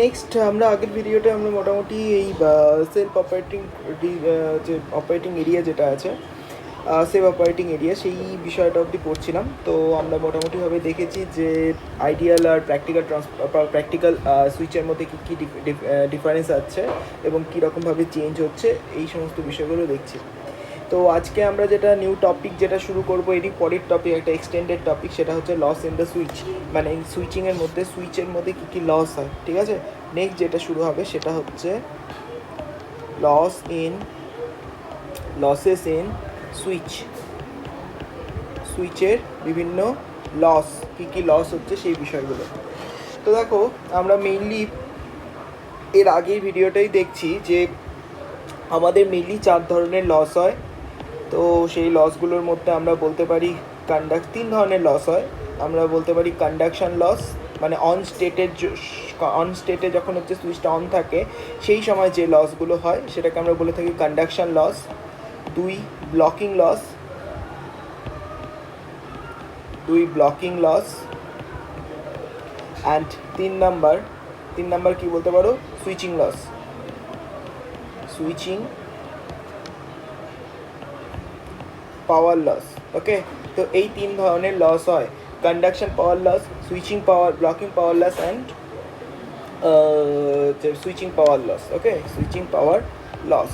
Next আমরা আগের ভিডিওতে আমরা মোটামুটি এই সেলফ অপারেটিং যে অপারেটিং এরিয়া যেটা আছে সেলফ অপারেটিং এরিয়া সেই বিষয়টা অবধি পড়ছিলাম। তো আমরা মোটামুটিভাবে দেখেছি যে আইডিয়াল আর প্র্যাকটিক্যাল সুইচের মধ্যে কী কী ডিফারেন্স আছে এবং কীরকমভাবে চেঞ্জ হচ্ছে এই সমস্ত বিষয়গুলো দেখছি। তো আজকে আমরা যেটা নিউ টপিক যেটা শুরু করবো, এটি পরের টপিক, একটা এক্সটেন্ডেড টপিক, সেটা হচ্ছে লস ইন দ্য সুইচ, মানে সুইচের মধ্যে কী কী লস হয়। ঠিক আছে, নেক্সট যেটা শুরু হবে সেটা হচ্ছে লসেস ইন সুইচের বিভিন্ন লস, কী কী লস হচ্ছে সেই বিষয়গুলো। তো দেখো, আমরা মেইনলি এর আগের ভিডিওটাই দেখছি যে আমাদের মেইনলি 4 ধরনের লস হয়। তো সেই লসগুলোর মধ্যে আমরা বলতে পারি 3 ধরনের লস হয়। আমরা বলতে পারি কন্ডাকশন লস, মানে অন স্টেটে যখন হচ্ছে সুইচটা অন থাকে সেই সময় যে লসগুলো হয় সেটাকে আমরা বলে থাকি conduction loss. 2 blocking loss and 3 number কি বলতে পারো, সুইচিং পাওয়ার লস। ওকে, তো এই 3 ধরনের লস হয়, conduction power loss, blocking power loss and switching power loss. Okay, switching power loss.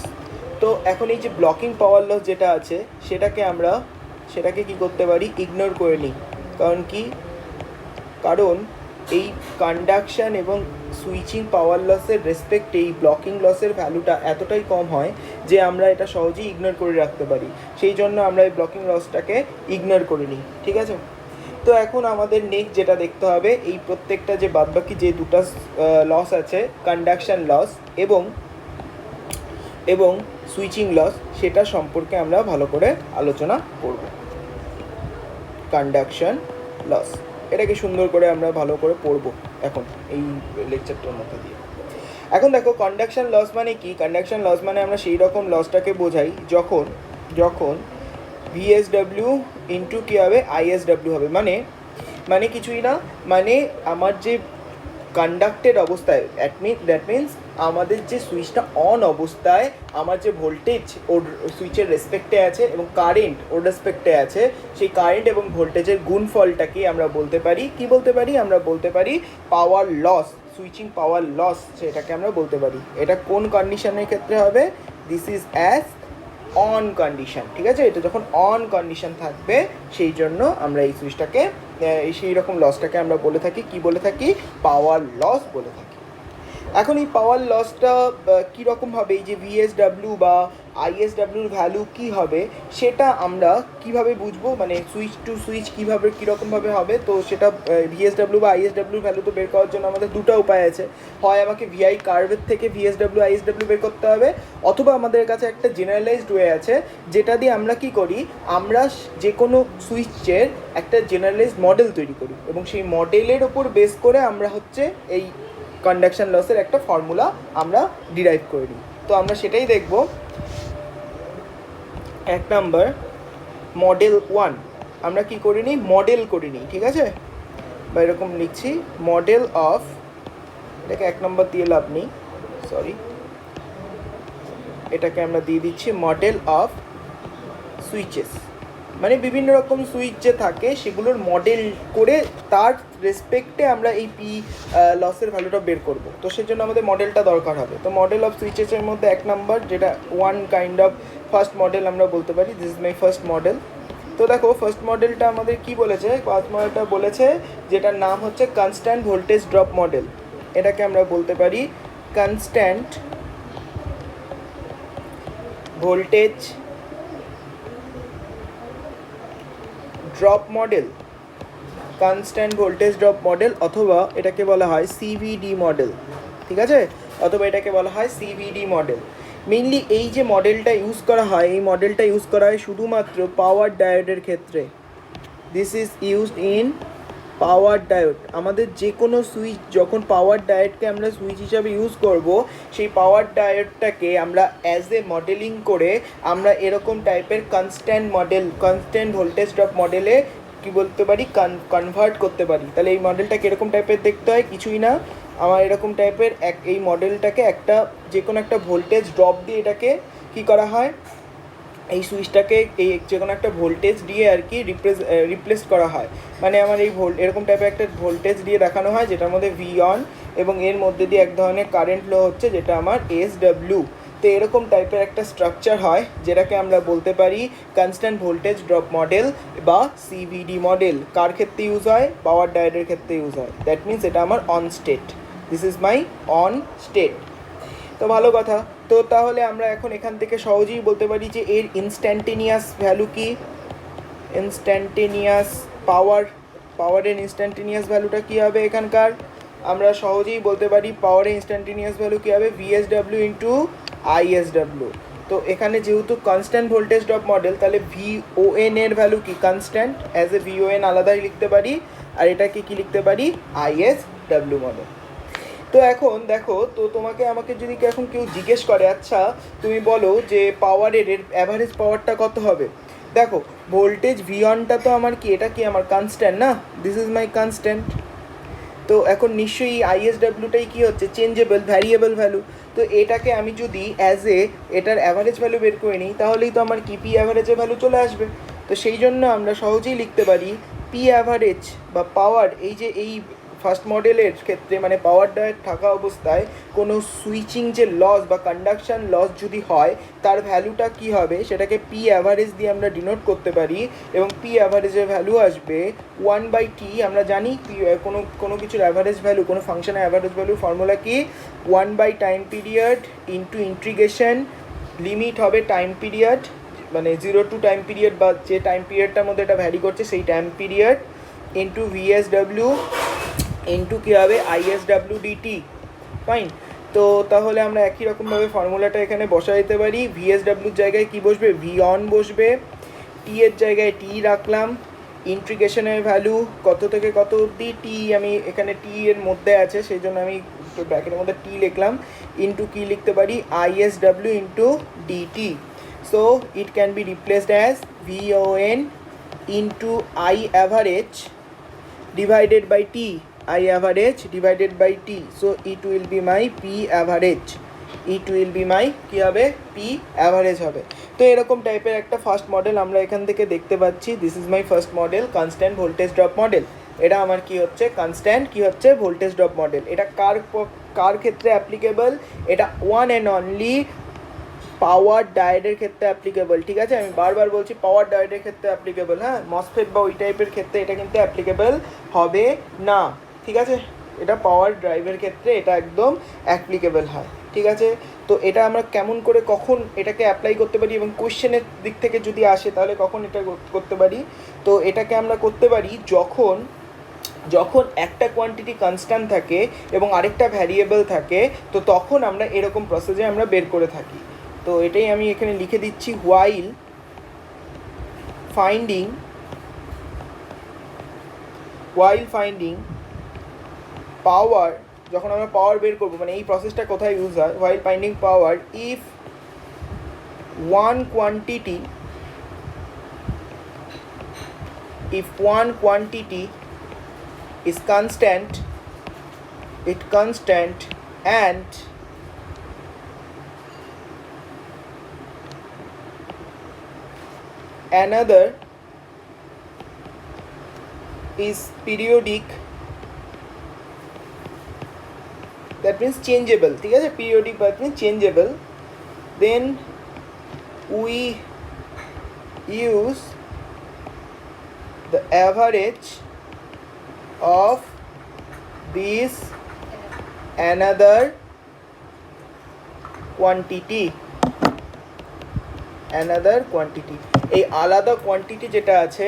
তো এখন এই যে ব্লকিং পাওয়ার লস যেটা আছে সেটাকে কি করতে পারি, ইগনোর করে নিই। কারণ এই কন্ডাকশন এবং সুইচিং পাওয়ার লসের রেসপেক্টে এই ব্লকিং লসের ভ্যালুটা এতটাই কম হয় যে আমরা এটা সহজেই ইগনোর করে রাখতে পারি। সেই জন্য আমরা এই ব্লকিং লসটাকে ইগনোর করে নিই। ঠিক আছে, তো এখন আমাদের নেক্সট যেটা দেখতে হবে, এই প্রত্যেকটা যে বাদবাকি যে দুটো লস আছে, কন্ডাকশন লস এবং সুইচিং লস, সেটা সম্পর্কে আমরা ভালো করে আলোচনা করব। কন্ডাকশন লস, এটাকে সুন্দর করে আমরা ভালো করে পড়বো এখন এই লেকচারটার মধ্যে দিয়ে। এখন দেখো, কন্ডাকশন লস মানে কি? কন্ডাকশন লস মানে আমরা সেই রকম লসটাকে বোঝাই যখন ভিএসডব্লিউ ইন্টু কী হবে, আইএসডব্লিউ হবে। মানে কিছুই না, মানে আমার যে কন্ডাক্টেড অবস্থায়, দ্যাট মিনস আমাদের যে সুইচটা অন অবস্থায় আমার যে ভোল্টেজ ওর সুইচের রেসপেক্টে আছে এবং কারেন্ট ওর রেসপেক্টে আছে, সেই কারেন্ট এবং ভোল্টেজের গুণফলটাকে আমরা বলতে পারি power loss, switching power loss, সেটাকে আমরা বলতে পারি। এটা কোন কন্ডিশনের ক্ষেত্রে হবে? This is as on condition. ঠিক আছে, এটা যখন অন কন্ডিশন থাকবে সেই জন্য আমরা এই সুইচটাকে, সেই রকম লসটাকে আমরা বলে থাকি পাওয়ার লস বলে থাকি। এখন এই পাওয়ার লসটা কীরকমভাবে, এই যে ভিএসডব্লিউ বা আইএসডব্লিউর ভ্যালু কী হবে সেটা আমরা কিভাবে বুঝবো, মানে সুইচ টু সুইচ কীরকমভাবে হবে। তো সেটা ভিএসডব্লিউ বা আইএসডব্লিউর ভ্যালু তো বের করার জন্য আমাদের দুটো উপায় আছে। হয় আমাকে ভিআই কার্ভের থেকে ভিএসডব্লিউ আইএসডব্লিউ বের করতে হবে, অথবা আমাদের কাছে একটা জেনারেলাইজড ওয়ে আছে যেটা দিয়ে আমরা কি করি, আমরা যে কোনো সুইচের একটা জেনারেলাইজড মডেল তৈরি করি এবং সেই মডেলের ওপর বেস করে আমরা হচ্ছে এই কন্ডাকশন লসের একটা ফর্মুলা আমরা ডিরাইভ করে নিই। তো আমরা সেটাই দেখব। 1 নাম্বার, মডেল 1 আমরা কি করে নিই, মডেল করে নিই। ঠিক আছে, বা এরকম লিখছি, মডেল অফ, এটাকে 1 নম্বর দিয়ে লাভ নেই, সরি, এটাকে আমরা দিয়ে দিচ্ছি মডেল অফ সুইচেস। মানে বিভিন্ন রকম সুইচ যে থাকে সেগুলোর মডেল করে তার রেসপেক্টে আমরা এই লসের ভ্যালুটা বের করব। তো সেজন্য আমাদের মডেলটা দরকার হবে। তো মডেল অফ সুইচেসের মধ্যে 1 নাম্বার, যেটা one kind of first model আমরা বলতে পারি, this is my first model. তো দেখো, ফার্স্ট মডেলটা আমাদের কি বলেছে, যেটার নাম হচ্ছে কনস্ট্যান্ট ভোল্টেজ ড্রপ মডেল। এটাকে আমরা বলতে পারি কনস্ট্যান্ট ভোল্টেজ ড্রপ মডেল, অথবা এটাকে বলা হয় সিভিডি মডেল। ঠিক আছে, অথবা এটাকে বলা হয় সিভিডি মডেল। মেইনলি এই যে মডেলটা ইউজ করা হয়, এই মডেলটা ইউজ করা হয় শুধুমাত্র পাওয়ার ডায়োডের ক্ষেত্রে। This is used in power diode. আমাদের যে কোনো সুইচ, যখন পাওয়ার ডায়োডকে আমরা সুইচ হিসাবে ইউজ করব, সেই পাওয়ার ডায়োডটাকে আমরা অ্যাজ এ মডেলিং করে আমরা এরকম টাইপের কনস্ট্যান্ট ভোল্টেজ ড্রপ মডেলে কি বলতে পারি, কনভার্ট করতে পারি। তাহলে এই মডেলটা কীরকম টাইপের দেখতে হয়, কিছুই না, আমার এরকম টাইপের এই মডেলটাকে একটা যে কোনো একটা ভোল্টেজ ড্রপ দিয়ে এটাকে কী করা হয়, এই সুইচটাকে এই যে কোনো একটা ভোল্টেজ দিয়ে আর কি রিপ্লেস করা হয়। মানে আমার এই এরকম টাইপের একটা ভোল্টেজ দিয়ে দেখানো হয় যেটার মধ্যে ভি অন এবং এর মধ্যে দিয়ে এক ধরনের কারেন্ট ফ্লো হচ্ছে যেটা আমার এসডব্লিউ। তো এরকম টাইপের একটা স্ট্রাকচার হয় যেটাকে আমরা বলতে পারি কনস্ট্যান্ট ভোল্টেজ ড্রপ মডেল বা সিভিডি মডেল। কার ক্ষেত্রে ইউজ হয়? পাওয়ার ডায়োডের ক্ষেত্রে ইউজ হয়। দ্যাট মিনস এটা আমার on state, this is my own state. তো ভালো কথা। তো তাহলে আমরা এখন এখান থেকে সহজেই বলতে পারি যে এর ইনস্ট্যান্টেনিয়াস ভ্যালু কি, ইনস্ট্যান্টেনিয়াস পাওয়ারের ইনস্ট্যান্টেনিয়াস ভ্যালুটা কী হবে এখানকার? আমরা সহজেই বলতে পারি পাওয়ারের ইনস্ট্যান্টেনিয়াস ভ্যালু কী হবে? ভিএসডব্লিউ ইন্টু আইএসডব্লিউ। তো এখানে যেহেতু কনস্ট্যান্ট ভোল্টেজ ড্রপ মডেল, তাহলে ভিওএন এর ভ্যালু কি? কনস্ট্যান্ট। অ্যাজ এ ভিওএন আলাদাই লিখতে পারি, আর এটাকে কি লিখতে পারি? আইএসডব্লিউ মডেল। তো এখন দেখো, তো আমাকে যদি এখন কেউ জিজ্ঞেস করে আচ্ছা তুমি বলো যে পাওয়ারের অ্যাভারেজ পাওয়ারটা কত হবে, দেখো ভোল্টেজ ভি অনটা তো আমার কি, এটা কি আমার কনস্ট্যান্ট না, দিস ইজ মাই কনস্ট্যান্ট। তো এখন নিশ্চয়ই আইএসডব্লিউটাই কী হচ্ছে? Changeable variable value. তো এটাকে আমি যদি এটার অ্যাভারেজ ভ্যালু বের করে নিই তাহলেই তো আমার কি পি অ্যাভারেজের ভ্যালু চলে আসবে। তো সেই জন্য আমরা সহজেই লিখতে পারি পি অ্যাভারেজ বা পাওয়ার, এই যে এই ফার্স্ট মডেলের ক্ষেত্রে মানে পাওয়ার ডায়োড থাকা অবস্থায় কোনো সুইচিং যে লস বা কন্ডাকশান লস যদি হয় তার ভ্যালুটা কি হবে সেটাকে পি অ্যাভারেজ দিয়ে আমরা ডিনোট করতে পারি, এবং পি অ্যাভারেজের ভ্যালু আসবে 1/t। আমরা জানি কোনো কিছুর অ্যাভারেজ ভ্যালু, কোনো ফাংশনের অ্যাভারেজ ভ্যালু ফর্মুলা কি? 1/টাইম পিরিয়ড ইন্টু ইন্টিগ্রেশন, লিমিট হবে টাইম পিরিয়ড মানে 0 টু টাইম পিরিয়ড বা যে টাইম পিরিয়ডটার মধ্যে এটা ভ্যারি করছে সেই time period into VSW into কী হবে? ISW DT. ফাইন। তো তাহলে আমরা একই রকমভাবে ফর্মুলাটা এখানে বসা দিতে পারি। ভিএসডব্লিউর জায়গায় কি বসবে? ভি অন বসবে। টি এর জায়গায় টি রাখলাম। ইন্টিগ্রেশনের ভ্যালু কত থেকে কত অবধি? টি আমি এখানে টি এর মধ্যে আছে সেই জন্য আমি ব্র্যাকেটের মধ্যে টি লিখলাম। ইন্টু কি লিখতে পারি? ISW into DT. So it can be replaced as V on into I average divided by t, I average divided by t, so it will be my p average, it will be my কি হবে? p average হবে। তো এরকম টাইপের একটা first model আমরা এখান থেকে দেখতে পাচ্ছি। This is my first model, constant voltage drop model. এটা আমার কি হচ্ছে? কনস্ট্যান্ট কি হচ্ছে? Voltage drop model. এটা কার ক্ষেত্রে অ্যাপ্লিকেবল? এটা ওয়ান অ্যান্ড অনলি পাওয়ার ডায়োডের ক্ষেত্রে অ্যাপ্লিকেবল। ঠিক আছে, আমি বারবার বলছি পাওয়ার ডায়োডের ক্ষেত্রে অ্যাপ্লিকেবল। হ্যাঁ, মসফেট বা ওই টাইপের ক্ষেত্রে এটা কিন্তু অ্যাপ্লিকেবল হবে না। ঠিক আছে, এটা পাওয়ার ড্রাইভের ক্ষেত্রে এটা একদম অ্যাপ্লিকেবল হয়। ঠিক আছে, তো এটা আমরা কেমন করে কখন এটাকে অ্যাপ্লাই করতে পারি এবং কোয়েশ্চেনের দিক থেকে যদি আসে তাহলে কখন এটা করতে পারি? তো এটাকে আমরা করতে পারি যখন একটা কোয়ান্টিটি কনস্ট্যান্ট থাকে এবং আরেকটা ভ্যারিয়েবল থাকে, তো তখন আমরা এরকম প্রসেসে আমরা বের করে থাকি। তো এটাই আমি এখানে লিখে দিচ্ছি, while finding পাওয়ার, যখন আমরা পাওয়ার বের করবো মানে এই প্রসেসটা কোথায় ইউজ হয়? while finding power, if one quantity is constant and another is periodic, that means changeable. ঠিক আছে, periodic that means changeable, then we use the average of this another quantity, এই আলাদা কোয়ান্টিটি যেটা আছে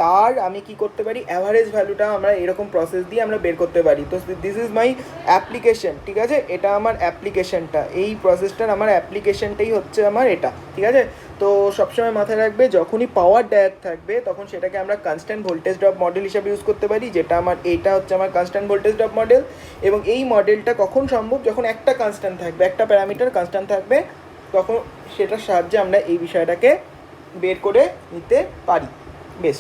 তার আমি কি করতে পারি? অ্যাভারেজ ভ্যালুটা আমরা এরকম প্রসেস দিয়ে আমরা বের করতে পারি। তো দিস ইজ মাই অ্যাপ্লিকেশন। ঠিক আছে, এটা আমার অ্যাপ্লিকেশনটা, এই প্রসেসটার আমার অ্যাপ্লিকেশনটাই হচ্ছে আমার এটা। ঠিক আছে, তো সবসময় মাথায় রাখবে যখনই পাওয়ার ডায়োড থাকবে তখন সেটাকে আমরা কনস্ট্যান্ট ভোল্টেজ ড্রপ মডেল হিসাবে ইউজ করতে পারি, যেটা আমার এইটা হচ্ছে আমার কনস্ট্যান্ট ভোল্টেজ ড্রপ মডেল। এবং এই মডেলটা কখন সম্ভব? যখন একটা কনস্ট্যান্ট থাকবে, একটা প্যারামিটার কনস্ট্যান্ট থাকবে, তখন সেটার সাহায্যে আমরা এই বিষয়টাকে বের করে নিতে পারি। বেশ,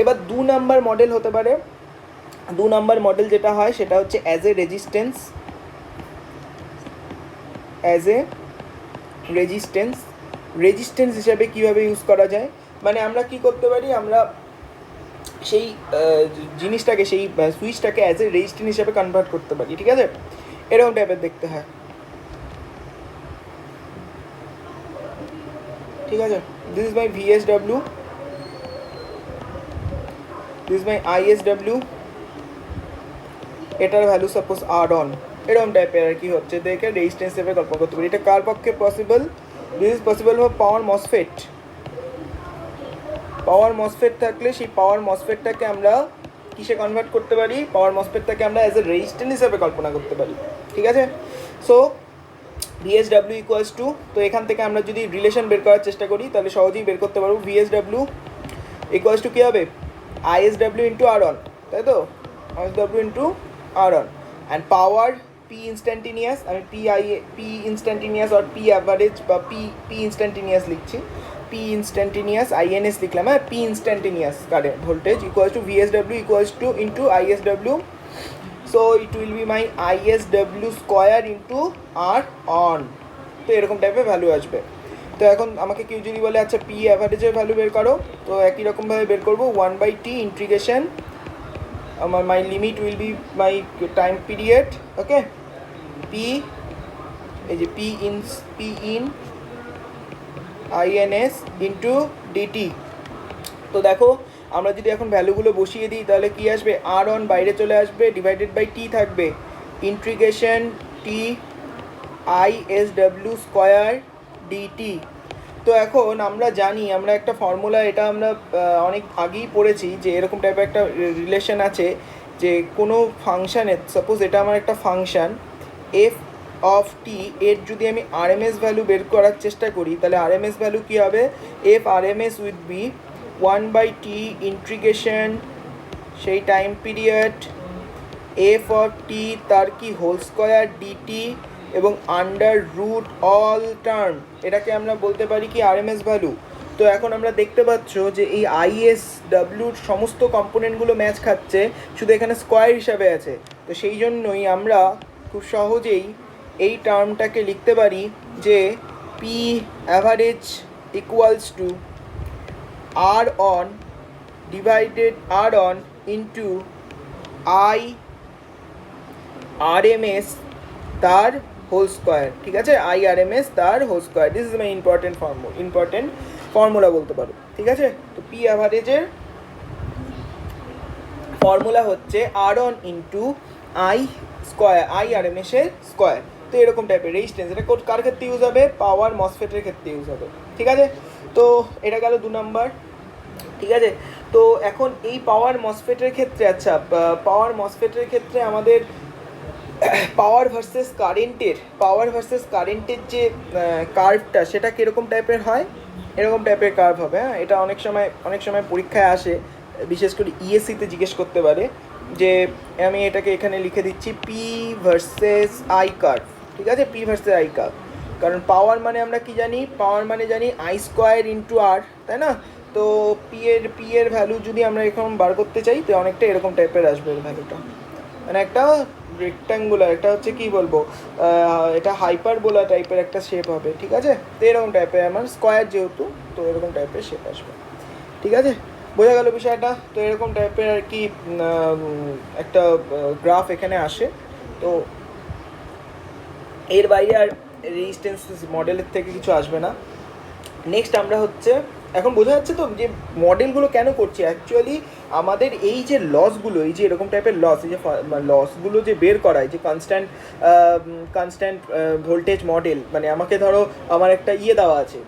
এবার 2 নাম্বার মডেল হতে পারে। 2 নাম্বার মডেল যেটা হয় সেটা হচ্ছে as a resistance. As a resistance হিসাবে কীভাবে ইউজ করা যায়, মানে আমরা কি করতে পারি, আমরা সেই জিনিসটাকে, সেই সুইচটাকে অ্যাজ এ রেজিস্ট্যান্স হিসাবে কনভার্ট করতে পারি, ঠিক আছে? এরকম টাইপের দেখতে হয়, ঠিক আছে? This is my VSW, this is my ISW, এটার ভ্যালু সাপোজ আর অন, এরকম টাইপের আর কি হচ্ছে, দেখে রেজিস্ট্যান্স হিসেবে কল্পনা করতে পারি। এটা কার পক্ষে possible? This is possible for power MOSFET. Power MOSFET থাকলে সেই পাওয়ার মসফেটটাকে আমরা কিসে কনভার্ট করতে পারি? পাওয়ার মসফেটটাকে আমরা অ্যাজ এ রেজিস্ট্যান্স হিসেবে কল্পনা করতে পারি, ঠিক আছে? সো VSW ইকুয়ালস টু, তো এখান থেকে আমরা যদি রিলেশন বের করার চেষ্টা করি তাহলে সহজেই বের করতে পারবো। VSW ইকুয়ালস টু কী হবে? ISW ইন্টু আর অন, তাই তো? ISW into R on, and power P instantaneous, আমি P ইনস্ট্যান্টিনিয়াস আর P অ্যাভারেজ বা P ইনস্ট্যান্টিনিয়াস লিখছি, P ইনস্ট্যান্টিনিয়াস INS লিখলাম, হ্যাঁ, P instantaneous current voltage equals to VSW equals to into ISW, so it will be my ISW square into R on. তো এরকম টাইপের value আসবে। তো এখন আমাকে কেউ যদি বলে আচ্ছা P অ্যাভারেজের ভ্যালু বের করো, তো একই রকমভাবে বের করবো, 1/T ইন্টিগ্রেশন, আমার my limit will be my time period, okay, P, এই যে P in INS into DT। তো দেখো আমরা যদি এখন ভ্যালুগুলো বসিয়ে দিই তাহলে কি আসবে? আর অন বাইরে চলে আসবে, ডিভাইডেড বাই T থাকবে, integration T ISW square DT। তো এখন আমরা জানি, আমরা একটা ফর্মুলা, এটা আমরা অনেক আগেই পড়েছি যে এরকম টাইপের একটা রিলেশন আছে যে কোনো ফাংশানের, সাপোজ এটা আমার একটা ফাংশান f অফ টি, এর যদি আমি RMS ভ্যালু বের করার চেষ্টা করি তাহলে RMS ভ্যালু কী হবে? f RMS with be 1/T integration সেই time period f of T তার কি হোল স্কোয়ার DT এবং আন্ডার রুট অল টার্ম, এটাকে আমরা বলতে পারি কি RMS ভ্যালু। তো এখন আমরা দেখতে পাচ্ছ যে এই ISWর সমস্ত কম্পোনেন্টগুলো ম্যাচ খাচ্ছে, শুধু এখানে স্কোয়ার হিসাবে আছে। তো সেই জন্যই আমরা খুব সহজেই এই টার্মটাকে লিখতে পারি যে P average equals to R on divided R on into IRMS তার হোল স্কোয়ার, ঠিক আছে? IRMS তার whole square, this is my important formula বলতে পারো, ঠিক আছে? তো P অ্যাভারেজের ফর্মুলা হচ্ছে আর অন ইন্টু IRMS এর স্কোয়ার। তো এরকম টাইপের রেজিস্ট্যান্স, এটা কার ক্ষেত্রে ইউজ হবে? পাওয়ার মসফেটের ক্ষেত্রে ইউজ হবে, ঠিক আছে? তো এটা গেল 2 নাম্বার, ঠিক আছে? তো এখন এই পাওয়ার মসফেটের ক্ষেত্রে, আচ্ছা পাওয়ার মসফেটের ক্ষেত্রে আমাদের পাওয়ার ভার্সেস কারেন্টের যে কার্ভটা, সেটা কীরকম টাইপের হয়? এরকম টাইপের কার্ভ হবে, হ্যাঁ। এটা অনেক সময় পরীক্ষায় আসে, বিশেষ করে ইএসসিতে জিজ্ঞেস করতে পারে যে, আমি এটাকে এখানে লিখে দিচ্ছি P ভার্সেস I কার্ভ, ঠিক আছে? P ভার্সেস I কার্ভ, কারণ পাওয়ার মানে আমরা কি জানি? পাওয়ার মানে জানি I স্কোয়ার ইন্টু আর, তাই না? তো P এর ভ্যালু যদি আমরা এখন বার করতে চাই তো অনেকটা এরকম টাইপের আসবে ভ্যালুটা, মানে একটা রেক্ট্যাঙ্গুলার, এটা হচ্ছে কি বলবো, এটা হাইপারবোলা টাইপের একটা শেপ হবে, ঠিক আছে? তো এরকম টাইপের, আমার স্কোয়ার যেহেতু, তো এরকম টাইপের শেপ আসবে, ঠিক আছে? বোঝা গেল বিষয়টা? তো এরকম টাইপের আর কি একটা গ্রাফ এখানে আসে। তো এর বাইরে আর রেজিস্ট্যান্স মডেলের থেকে কিছু আসবে না। নেক্সট আমরা হচ্ছে, এখন বোঝা যাচ্ছে তো যে মডেলগুলো কেন করছি। অ্যাকচুয়ালি আমাদের এই যে লসগুলো, এই যে এরকম টাইপের লস, এই যে লসগুলো যে বের করায়, যে কনস্ট্যান্ট ভোল্টেজ মডেল, মানে আমাকে ধরো আমার একটা দেওয়া আছে,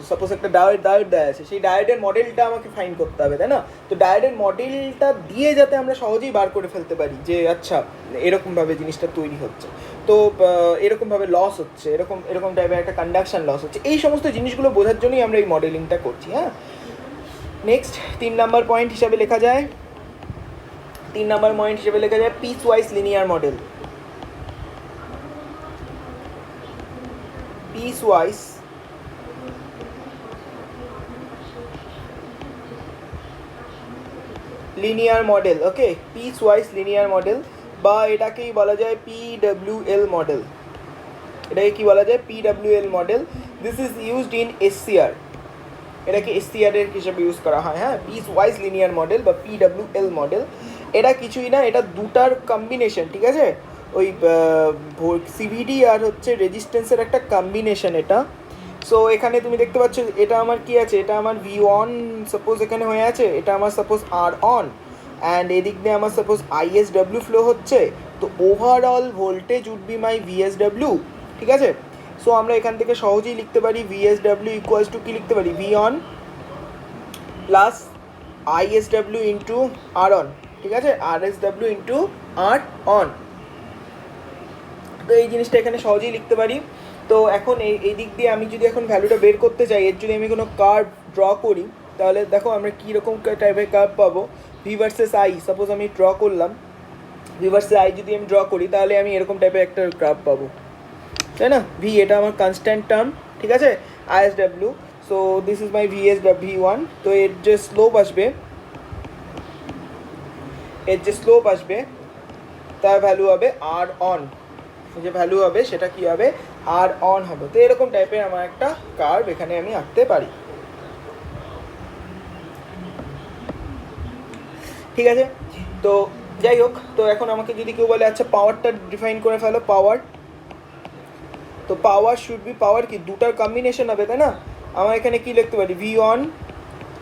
সাপোজ একটা ডায়োড দেওয়া আছে, সেই ডায়োডের মডেলটা আমাকে ফাইন্ড করতে হবে, তাই না? তো ডায়োডের মডেলটা দিয়ে যাতে আমরা সহজেই বার করে ফেলতে পারি যে আচ্ছা এরকমভাবে জিনিসটা তৈরি হচ্ছে, তো এরকমভাবে লস হচ্ছে, এরকম টাইপের একটা কন্ডাকশান লস হচ্ছে, এই সমস্ত জিনিসগুলো বোঝার জন্যই আমরা এই মডেলিংটা করছি, হ্যাঁ। নেক্সট 3 নাম্বার পয়েন্ট হিসাবে লেখা যায়, piecewise linear model. Piecewise linear model, okay, piecewise linear model, বা এটাকেই বলা যায় PWL মডেল, এটাকে কী বলা যায়, PWL model. This is used in SCR, এটাকে SCR এর হিসেবে ইউজ করা হয়, হ্যাঁ, পিস ওয়াইজ লিনিয়ার মডেল বা PWL মডেল। এটা কিছুই না, এটা দুটার কম্বিনেশন, ঠিক আছে, ওই সিভিডি আর হচ্ছে রেজিস্ট্যান্সের একটা কম্বিনেশন এটা। সো এখানে তুমি দেখতে পাচ্ছ এটা আমার কি আছে, এটা আমার V1 সাপোজ এখানে হয়ে আছে, এটা আমার সাপোজ R অন, অ্যান্ড এদিক দিয়ে আমার সাপোজ ISW ফ্লো হচ্ছে। তো overall voltage would be my VSW, ঠিক আছে। সো আমরা এখান থেকে সহজেই লিখতে পারি VSW ইকুয়ালস টু কী লিখতে পারি, V on plus ISW into R on, ঠিক আছে, RSW ইন্টু R অন। তো এই জিনিসটা এখানে সহজেই লিখতে পারি। তো এখন এই দিক দিয়ে আমি যদি এখন ভ্যালুটা বের করতে চাই, এর যদি আমি কোনো কার্ভ ড্র করি, তাহলে দেখো আমরা কীরকম টাইপের কার্ভ পাবো। V ভার্সেস I সাপোজ আমি ড্র করলাম, V ভার্সেস I যদি আমি ড্র করি তাহলে আমি এরকম টাইপের একটা কার্ভ পাবো, তাই না। V এটা আমার কনস্ট্যান্ট টার্ম, ঠিক আছে, ISW। So this is my V1। তো এর যে স্লোপ আসবে, তার ভ্যালু হবে R অন, যে ভ্যালু হবে সেটা কি হবে, R অন হবে। তো এরকম টাইপের আমার একটা কার্ভ এখানে আমি আঁকতে পারি, ঠিক আছে। তো যাই হোক, তো এখন আমাকে যদি কেউ বলে আচ্ছা পাওয়ারটা ডিফাইন করে ফেলো, পাওয়ার, তো পাওয়ার শুড বি, পাওয়ার কি দুটার কম্বিনেশন হবে, তাই না। আমার এখানে কি লিখতে পারি, V1,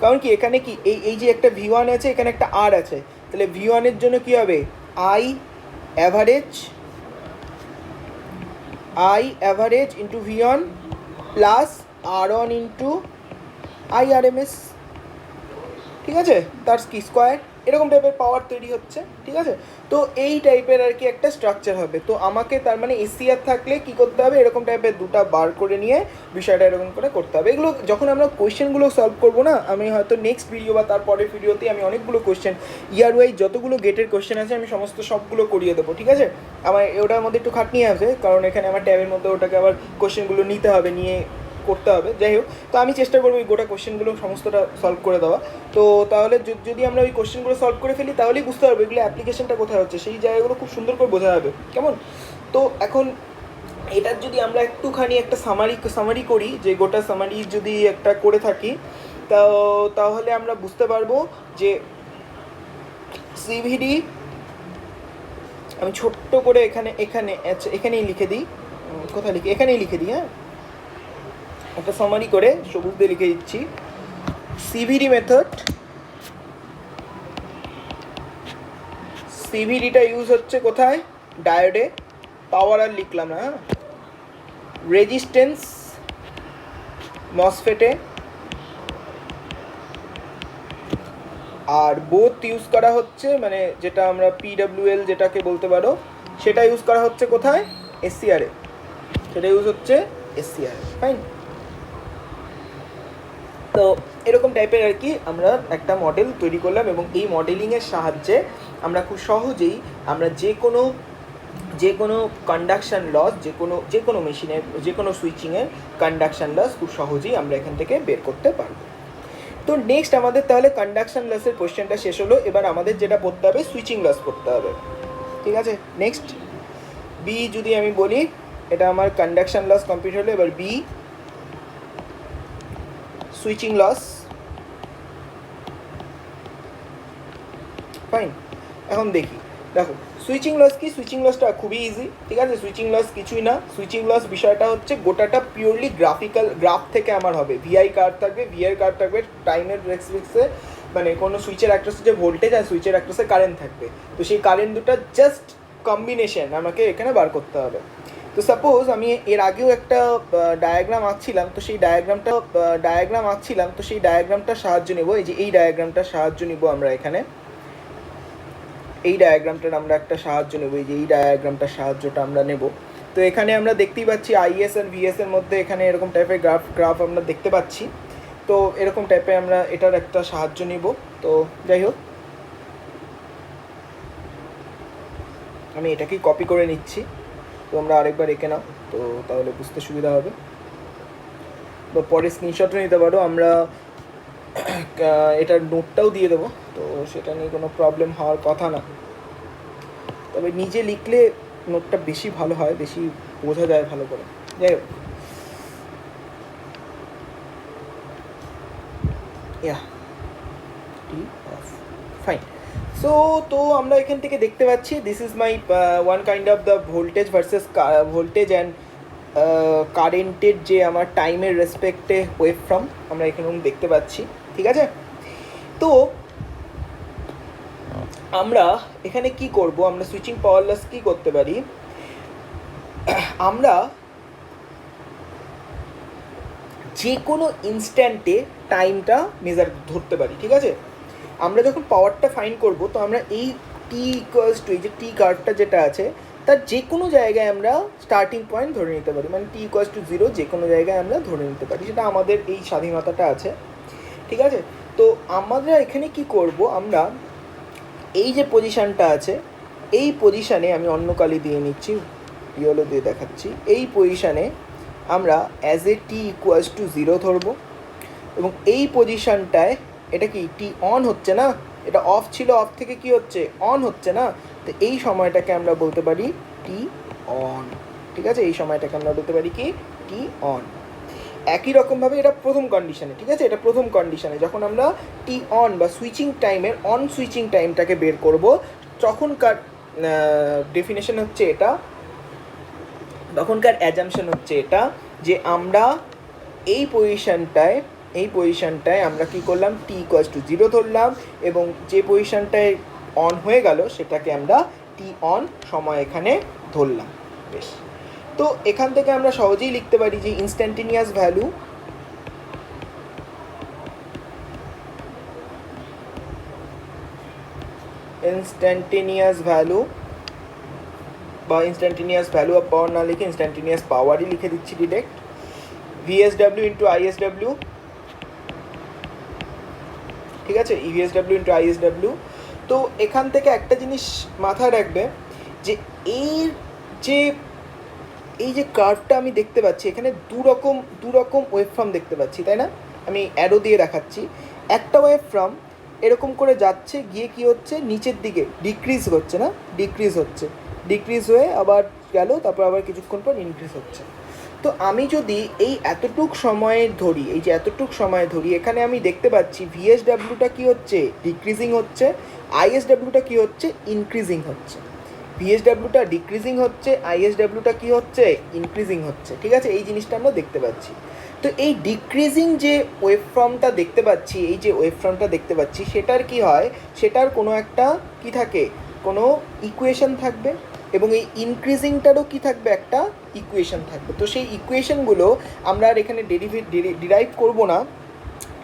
কারণ কি এখানে কি এই যে একটা V1 আছে, এখানে একটা R আছে, তাহলে V1 এর জন্য কি হবে, I average into V1 plus R1 into IRMS, ঠিক আছে, তার কি স্কোয়ার, এরকম টাইপের পাওয়ার তৈরি হচ্ছে, ঠিক আছে। তো এই টাইপের আর কি একটা স্ট্রাকচার হবে। তো আমাকে তার মানে SCR থাকলে কি করতে হবে, এরকম টাইপের দুটা বার করে নিয়ে বিষয়টা এরকম করে করতে হবে। এগুলো যখন আমরা কোয়েশ্চেনগুলো সলভ করবো না, আমি হয়তো নেক্সট ভিডিও বা তারপরের ভিডিওতে আমি অনেকগুলো কোয়েশ্চেন ইয়ার ওয়াইজ যতগুলো গেটের কোয়েশ্চেন আছে আমি সমস্ত সবগুলো করিয়ে দেবো, ঠিক আছে। আমার ওটার মধ্যে একটু খাটনি আছে, কারণ এখানে আমার ট্যাবের মধ্যে ওটাকে আবার কোয়েশ্চেনগুলো নিতে হবে, নিয়ে করতে হবে। যাই হোক, তো আমি চেষ্টা করবো এই গোটা কোশ্চেনগুলো সমস্তটা সলভ করে দেওয়া। তো তাহলে যদি আমরা ওই কোশ্চেনগুলো সলভ করে ফেলি তাহলেই বুঝতে পারবো এগুলো অ্যাপ্লিকেশনটা কোথায় হচ্ছে, সেই জায়গাগুলো খুব সুন্দর করে বোঝা যাবে, কেমন। তো এখন এটার যদি আমরা একটুখানি একটা সামারি করি, যে গোটা সামারি যদি একটা করে থাকি, তাহলে আমরা বুঝতে পারবো যে সিভিডি, আমি ছোট্ট করে এখানেই লিখে দিই, কোথায় লিখি, এখানেই লিখে দিই, হ্যাঁ, একটা সামারি করে সবুজ দিয়ে লিখে দিচ্ছি। সিভিডি মেথড, সিভিডিটা ইউজ হচ্ছে কোথায়, ডায়োডে, পাওয়ার আর লিখলাম না, রেজিস্ট্যান্স মসফেটে, আর বোথ ইউজ করা হচ্ছে, মানে যেটা আমরা PWL যেটাকে বলতে পারো, সেটা ইউজ করা হচ্ছে কোথায়, SCR এ, সেটা ইউজ হচ্ছে SCR, ফাইন। তো এরকম টাইপের আর কি আমরা একটা মডেল তৈরি করলাম, এবং এই মডেলিংয়ের সাহায্যে আমরা খুব সহজেই আমরা যে কোনো কন্ডাকশান লস, যে কোনো মেশিনের যে কোনো সুইচিংয়ের কন্ডাকশান লস খুব সহজেই আমরা এখান থেকে বের করতে পারবো। তো নেক্সট আমাদের তাহলে কন্ডাকশান লসের কোয়েশ্চেনটা শেষ হলো। এবার আমাদের যেটা পড়তে হবে, সুইচিং লস পড়তে হবে, ঠিক আছে। নেক্সট বি যদি আমি বলি, এটা আমার কন্ডাকশান লস কমপ্লিট হলো। এবার বি, সুইচিং লস, ফাইন। এখন দেখো সুইচিং লস কি, সুইচিং লসটা খুবই ইজি, ঠিক আছে। সুইচিং লস কিছুই না, সুইচিং লস বিষয়টা হচ্ছে গোটাটা পিওরলি গ্রাফ থেকে আমার হবে। VI কার্ভ থাকবে, VI কার্ভ থাকবে, টাইমের রেসপেক্টে, মানে কোনো সুইচের অ্যাক্রসে যে ভোল্টেজ আর সুইচের অ্যাক্রসে কারেন্ট থাকবে, তো সেই কারেন্ট দুটো জাস্ট কম্বিনেশন আমাকে এখানে বার করতে হবে। তো সাপোজ আমি এর আগেও একটা ডায়াগ্রাম আঁকছিলাম, তো সেই ডায়াগ্রামটার সাহায্য নেব, এই যে এই ডায়াগ্রামটার সাহায্য নিব আমরা এখানে, এই ডায়াগ্রামটার আমরা একটা সাহায্য নেব, এই যে এই ডায়াগ্রামটার সাহায্যটা আমরা নেব। তো এখানে আমরা দেখতেই পাচ্ছি IS আর VS এর মধ্যে এখানে এরকম টাইপের গ্রাফ আমরা দেখতে পাচ্ছি। তো এরকম টাইপের আমরা এটার একটা সাহায্য নিব। তো যাই হোক, আমি এটাকেই কপি করে নিচ্ছি, তো আমরা আরেকবার এঁকে নাও, তো তাহলে বুঝতে সুবিধা হবে, বা পরে স্ক্রিনশটও নিতে পারো, আমরা এটার নোটটাও দিয়ে দেবো, তো সেটা নিয়ে কোনো প্রবলেম হওয়ার কথা না। তবে নিজে লিখলে নোটটা বেশি ভালো হয়, বেশি বোঝা যায় ভালো করে। যাই হোক, ইয়া টি অফ, ফাইন। সো তো আমরা এখান থেকে দেখতে পাচ্ছি this is my one kind of the voltage versus voltage and কারেন্টের যে আমার টাইমের রেসপেক্টে ওয়েভ ফ্রম আমরা এখানে দেখতে পাচ্ছি, ঠিক আছে। তো আমরা এখানে কি করব, আমরা সুইচিং পাওয়ার লস কী করতে পারি, আমরা যে কোনো ইনস্ট্যান্টে টাইমটা ধরতে পারি, ঠিক আছে। আমরা যখন পাওয়ারটা ফাইন্ড করব, তো আমরা এই টি ইকুয়ালস টু এই যে টি কার্ভটা যেটা আছে তার যে কোনো জায়গায় আমরা স্টার্টিং পয়েন্ট ধরে নিতে পারি, মানে টি ইকুয়ালস টু 0 যে কোনো জায়গায় আমরা ধরে নিতে পারি, সেটা আমাদের এই স্বাধীনতাটা আছে, ঠিক আছে। তো আমরা এখানে কি করব, আমরা এই যে পজিশানটা আছে এই পজিশানে আমি অন্য কালি দিয়ে নিচ্ছি, ইয়েলো দিয়ে দেখাচ্ছি, এই পজিশানে আমরা as a T equals to 0 ধরবো, এবং এই পজিশানটায় এটা কি টি অন হচ্ছে না, এটা অফ ছিল, অফ থেকে কি হচ্ছে অন হচ্ছে না, তো এই সময়টাকে আমরা বলতে পারি টি অন, ঠিক আছে। এই সময়টাকে আমরা বলতে পারি কি টি অন। একই রকমভাবে এটা প্রথম কন্ডিশনে, ঠিক আছে, এটা প্রথম কন্ডিশনে যখন আমরা টি অন বা সুইচিং টাইমের অন সুইচিং টাইমটাকে বের করব, তখনকার ডেফিনেশন হচ্ছে এটা, তখনকার অ্যাজাম্পশন হচ্ছে এটা যে আমরা এই পজিশানটায় আমরা কি করলাম, টি ইকুয়ালস টু 0 ধরলাম, এবং যে পজিশানটায় অন হয়ে গেল সেটাকে আমরা টি অন সময় এখানে ধরলাম। বেশ, তো এখান থেকে আমরা সহজেই লিখতে পারি যে ইনস্ট্যান্টেনিয়াস ভ্যালু বা ইনস্ট্যান্টেনিয়াস ভ্যালু অফ পাওয়ার না লিখে ইনস্ট্যান্টেনিয়াস পাওয়ারই লিখে দিচ্ছি ডিরেক্ট, ভিএসডাব্লিউ ইন্টু আইএসডাব্লিউ, ঠিক আছে, ইভিএসডাব্লিউ ইন্টু আইএসডাব্লিউ। তো এখান থেকে একটা জিনিস মাথায় রাখবে যে এই যে কার্ভটা আমি দেখতে পাচ্ছি এখানে দু রকম ওয়েভ ফর্ম দেখতে পাচ্ছি, তাই না, আমি অ্যারো দিয়ে দেখাচ্ছি। একটা ওয়েভ ফর্ম এরকম করে যাচ্ছে, গিয়ে কি হচ্ছে নিচের দিকে ডিক্রিজ হচ্ছে, না ডিক্রিজ হয়ে আবার গেল, তারপর আবার কিছুক্ষণ পর ইনক্রিজ হচ্ছে। তো আমি যদি এই এতটুক সময় ধরি, এই যে এতটুক সময় ধরি, এখানে আমি দেখতে পাচ্ছি ভিএসডাব্লিউটা কী হচ্ছে ডিক্রিজিং হচ্ছে, আইএসডাব্লিউটা কী হচ্ছে ইনক্রিজিং হচ্ছে, ভিএসডাব্লিউটা ডিক্রিজিং হচ্ছে, আইএসডাব্লিউটা কী হচ্ছে ইনক্রিজিং হচ্ছে, ঠিক আছে, এই জিনিসটা আমরা দেখতে পাচ্ছি। তো এই ডিক্রিজিং যে ওয়েভ ফর্মটা দেখতে পাচ্ছি, এই যে ওয়েভ ফর্মটা দেখতে পাচ্ছি, সেটার কি হয়, সেটার কোনো একটা কি থাকে, কোনো ইকুয়েশন থাকবে, এবং এই ইনক্রিজিংটারও কি থাকবে, একটা ইকুয়েশন থাকবে। তো সেই ইকুয়েশনগুলো আমরা আর এখানে ডিরাইভ করব না,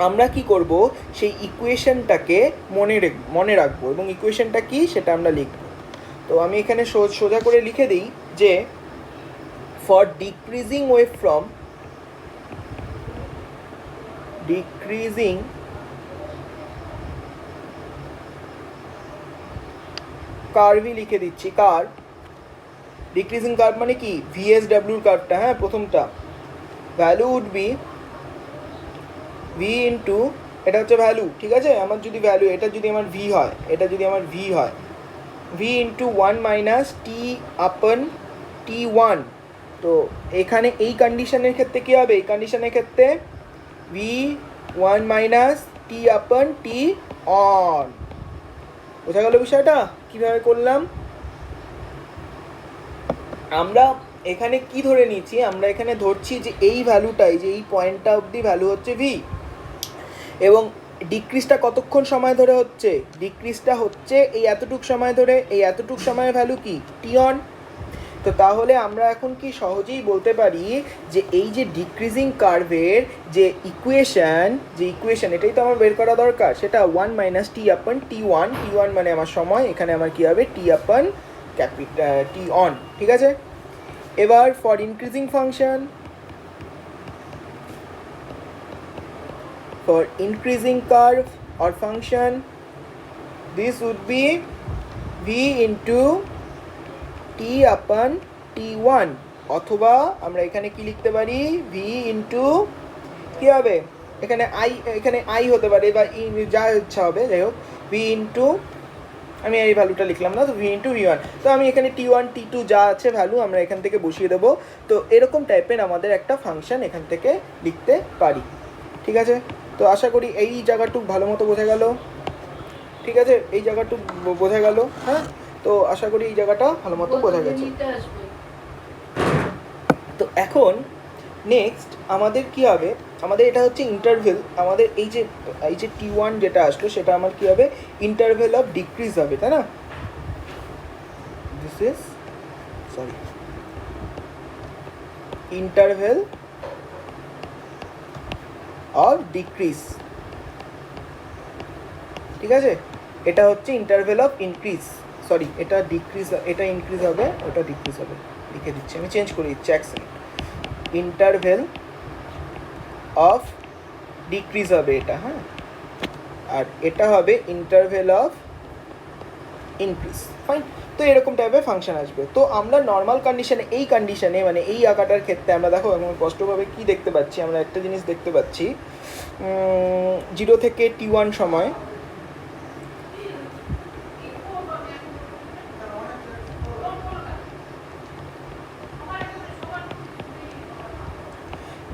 আমরা কি করব, সেই ইকুয়েশনটাকে মনে রাখবো, এবং ইকুয়েশনটা কি সেটা আমরা লিখব। তো আমি এখানে সোজা করে লিখে দিই যে for decreasing wave from decreasing কার্ভই লিখে দিচ্ছি, কার্ভ ডিক্রিজিং কার্ভ মানে কি ভিএসডাব্লিউর কার্ভটা, হ্যাঁ প্রথমটা, value would be V into, এটা হচ্ছে ভ্যালু, ঠিক আছে, আমার যদি ভ্যালু, এটা যদি আমার ভি হয়, এটা যদি আমার ভি হয়, ভি ইন্টু 1 মাইনাস টি আপন টি ওয়ান। তো এখানে এই কন্ডিশনের ক্ষেত্রে কী হবে, এই কন্ডিশনের ক্ষেত্রে ভি 1 মাইনাস টি আপন টি অন। বোঝা গেল বিষয়টা কীভাবে করলাম। আমরা এখানে কি ধরে নিচ্ছি, আমরা এখানে ধরছি যে এই ভ্যালুটাই, যে এই পয়েন্টটা অবধি ভ্যালু হচ্ছে ভি, এবং ডিক্রিজটা কতক্ষণ সময় ধরে হচ্ছে, ডিক্রিজটা হচ্ছে এই এতটুক সময় ধরে, এই এতটুক সময়ের ভ্যালু কি টি অন। তো তাহলে আমরা এখন কি সহজেই বলতে পারি যে এই যে ডিক্রিজিং কার্ভের যে ইকুয়েশন এটাই তো আমার বের করা দরকার, সেটা 1 মাইনাস টি আপন টি ওয়ান মানে আমার সময়, এখানে আমার কি হবে টি আপন টি অন, ঠিক আছে। এবার for increasing function, for increasing curve or function, this would be v into t upon t1, অথবা আমরা এখানে কি লিখতে পারি v into কি হবে, এখানে i হতে পারে বা যা ইচ্ছা হবে, যাই হোক v into আমি এই ভ্যালুটা লিখলাম না, তো ভি ইন্টু ভি ওয়ান। তো আমি এখানে T1 T2 যা আছে ভ্যালু আমরা এখান থেকে বসিয়ে দেবো। তো এরকম টাইপের আমাদের একটা ফাংশন এখান থেকে লিখতে পারি। ঠিক আছে, তো আশা করি এই জায়গাটুক ভালো মতো বোঝা গেল। ঠিক আছে, এই জায়গাটুক বোঝা গেল। হ্যাঁ, তো আশা করি এই জায়গাটা ভালো মতো বোঝা গেছে। তো এখন নেক্সট আমাদের কি হবে, আমাদের এটা হচ্ছে ইন্টারভেল। আমাদের এই যে T1 যেটা আসলো সেটা আমার কি হবে, ইন্টারভেল অফ ডিক্রিজ হবে, তাই না? This is sorry interval of decrease. ঠিক আছে, এটা হচ্ছে ইন্টারভেল অফ ইনক্রিজ, সরি এটা ডিক্রিজ, এটা ইনক্রিজ হবে, ওটা ডিক্রিজ হবে। লিখে দিচ্ছি, আমি চেঞ্জ করে দিচ্ছি এক সেকেন্ড। ইন্টারভেল অফ ডিক্রিজ হবে এটা, হ্যাঁ, আর এটা হবে ইন্টারভেল অফ ইনক্রিজ। ফাইন, তো এরকম টাইপের ফাংশন আসবে। তো আমরা নর্মাল কন্ডিশনে, এই কন্ডিশনে মানে এই আঁকাটার ক্ষেত্রে আমরা দেখো এখন স্পষ্টভাবে কী দেখতে পাচ্ছি, আমরা একটা জিনিস দেখতে পাচ্ছি, 0 থেকে T1 সময়,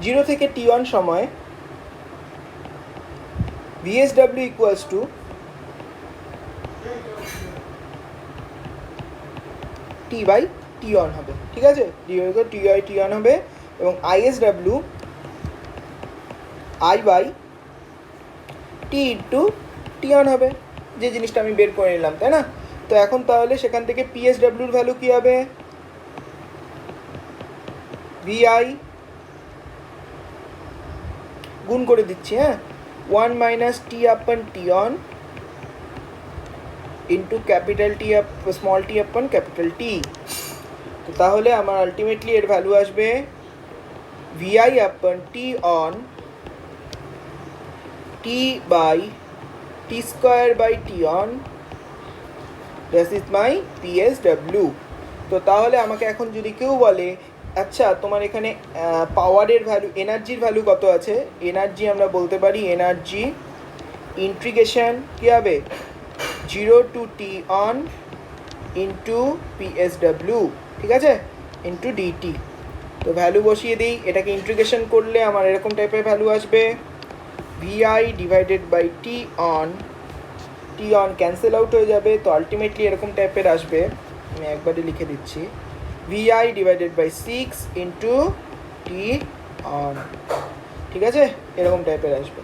জিরো থেকে T1 সময় VSW equals to T by T1 হবে। ঠিক আছে, T বাই T1 হবে, এবং ISW I by T into T1 হবে, যে জিনিসটা আমি বের করে নিলাম, তাই না? তো এখন তাহলে সেখান থেকে PSWর ভ্যালু কী হবে, VI গুণ করে দিচ্ছি, হ্যাঁ, 1 minus T upon T1 into capital T up small t upon capital T। তো তাহলে আমার আলটিমেটলি এর ভ্যালু আসবে VI upon T on T by T square by T on, this is my PSW। তো তাহলে আমাকে এখন যদি কেউ বলে আচ্ছা তোমার এখানে পাওয়ারের ভ্যালু, এনার্জির ভ্যালু কত আছে, এনার্জি আমরা বলতে পারি এনার্জি ইন্টিগ্রেশন কী হবে, 0 to T on into PSW, ঠিক আছে, ইন্টু DT। তো ভ্যালু বসিয়ে দিই, এটাকে ইন্টিগ্রেশন করলে আমার এরকম টাইপের ভ্যালু আসবে, VI divided by T on cancel out হয়ে যাবে, তো আলটিমেটলি এরকম টাইপের আসবে, আমি একবারে লিখে দিচ্ছি, VI divided by 6 into T on. ঠিক আছে, এরকম টাইপের আসবে।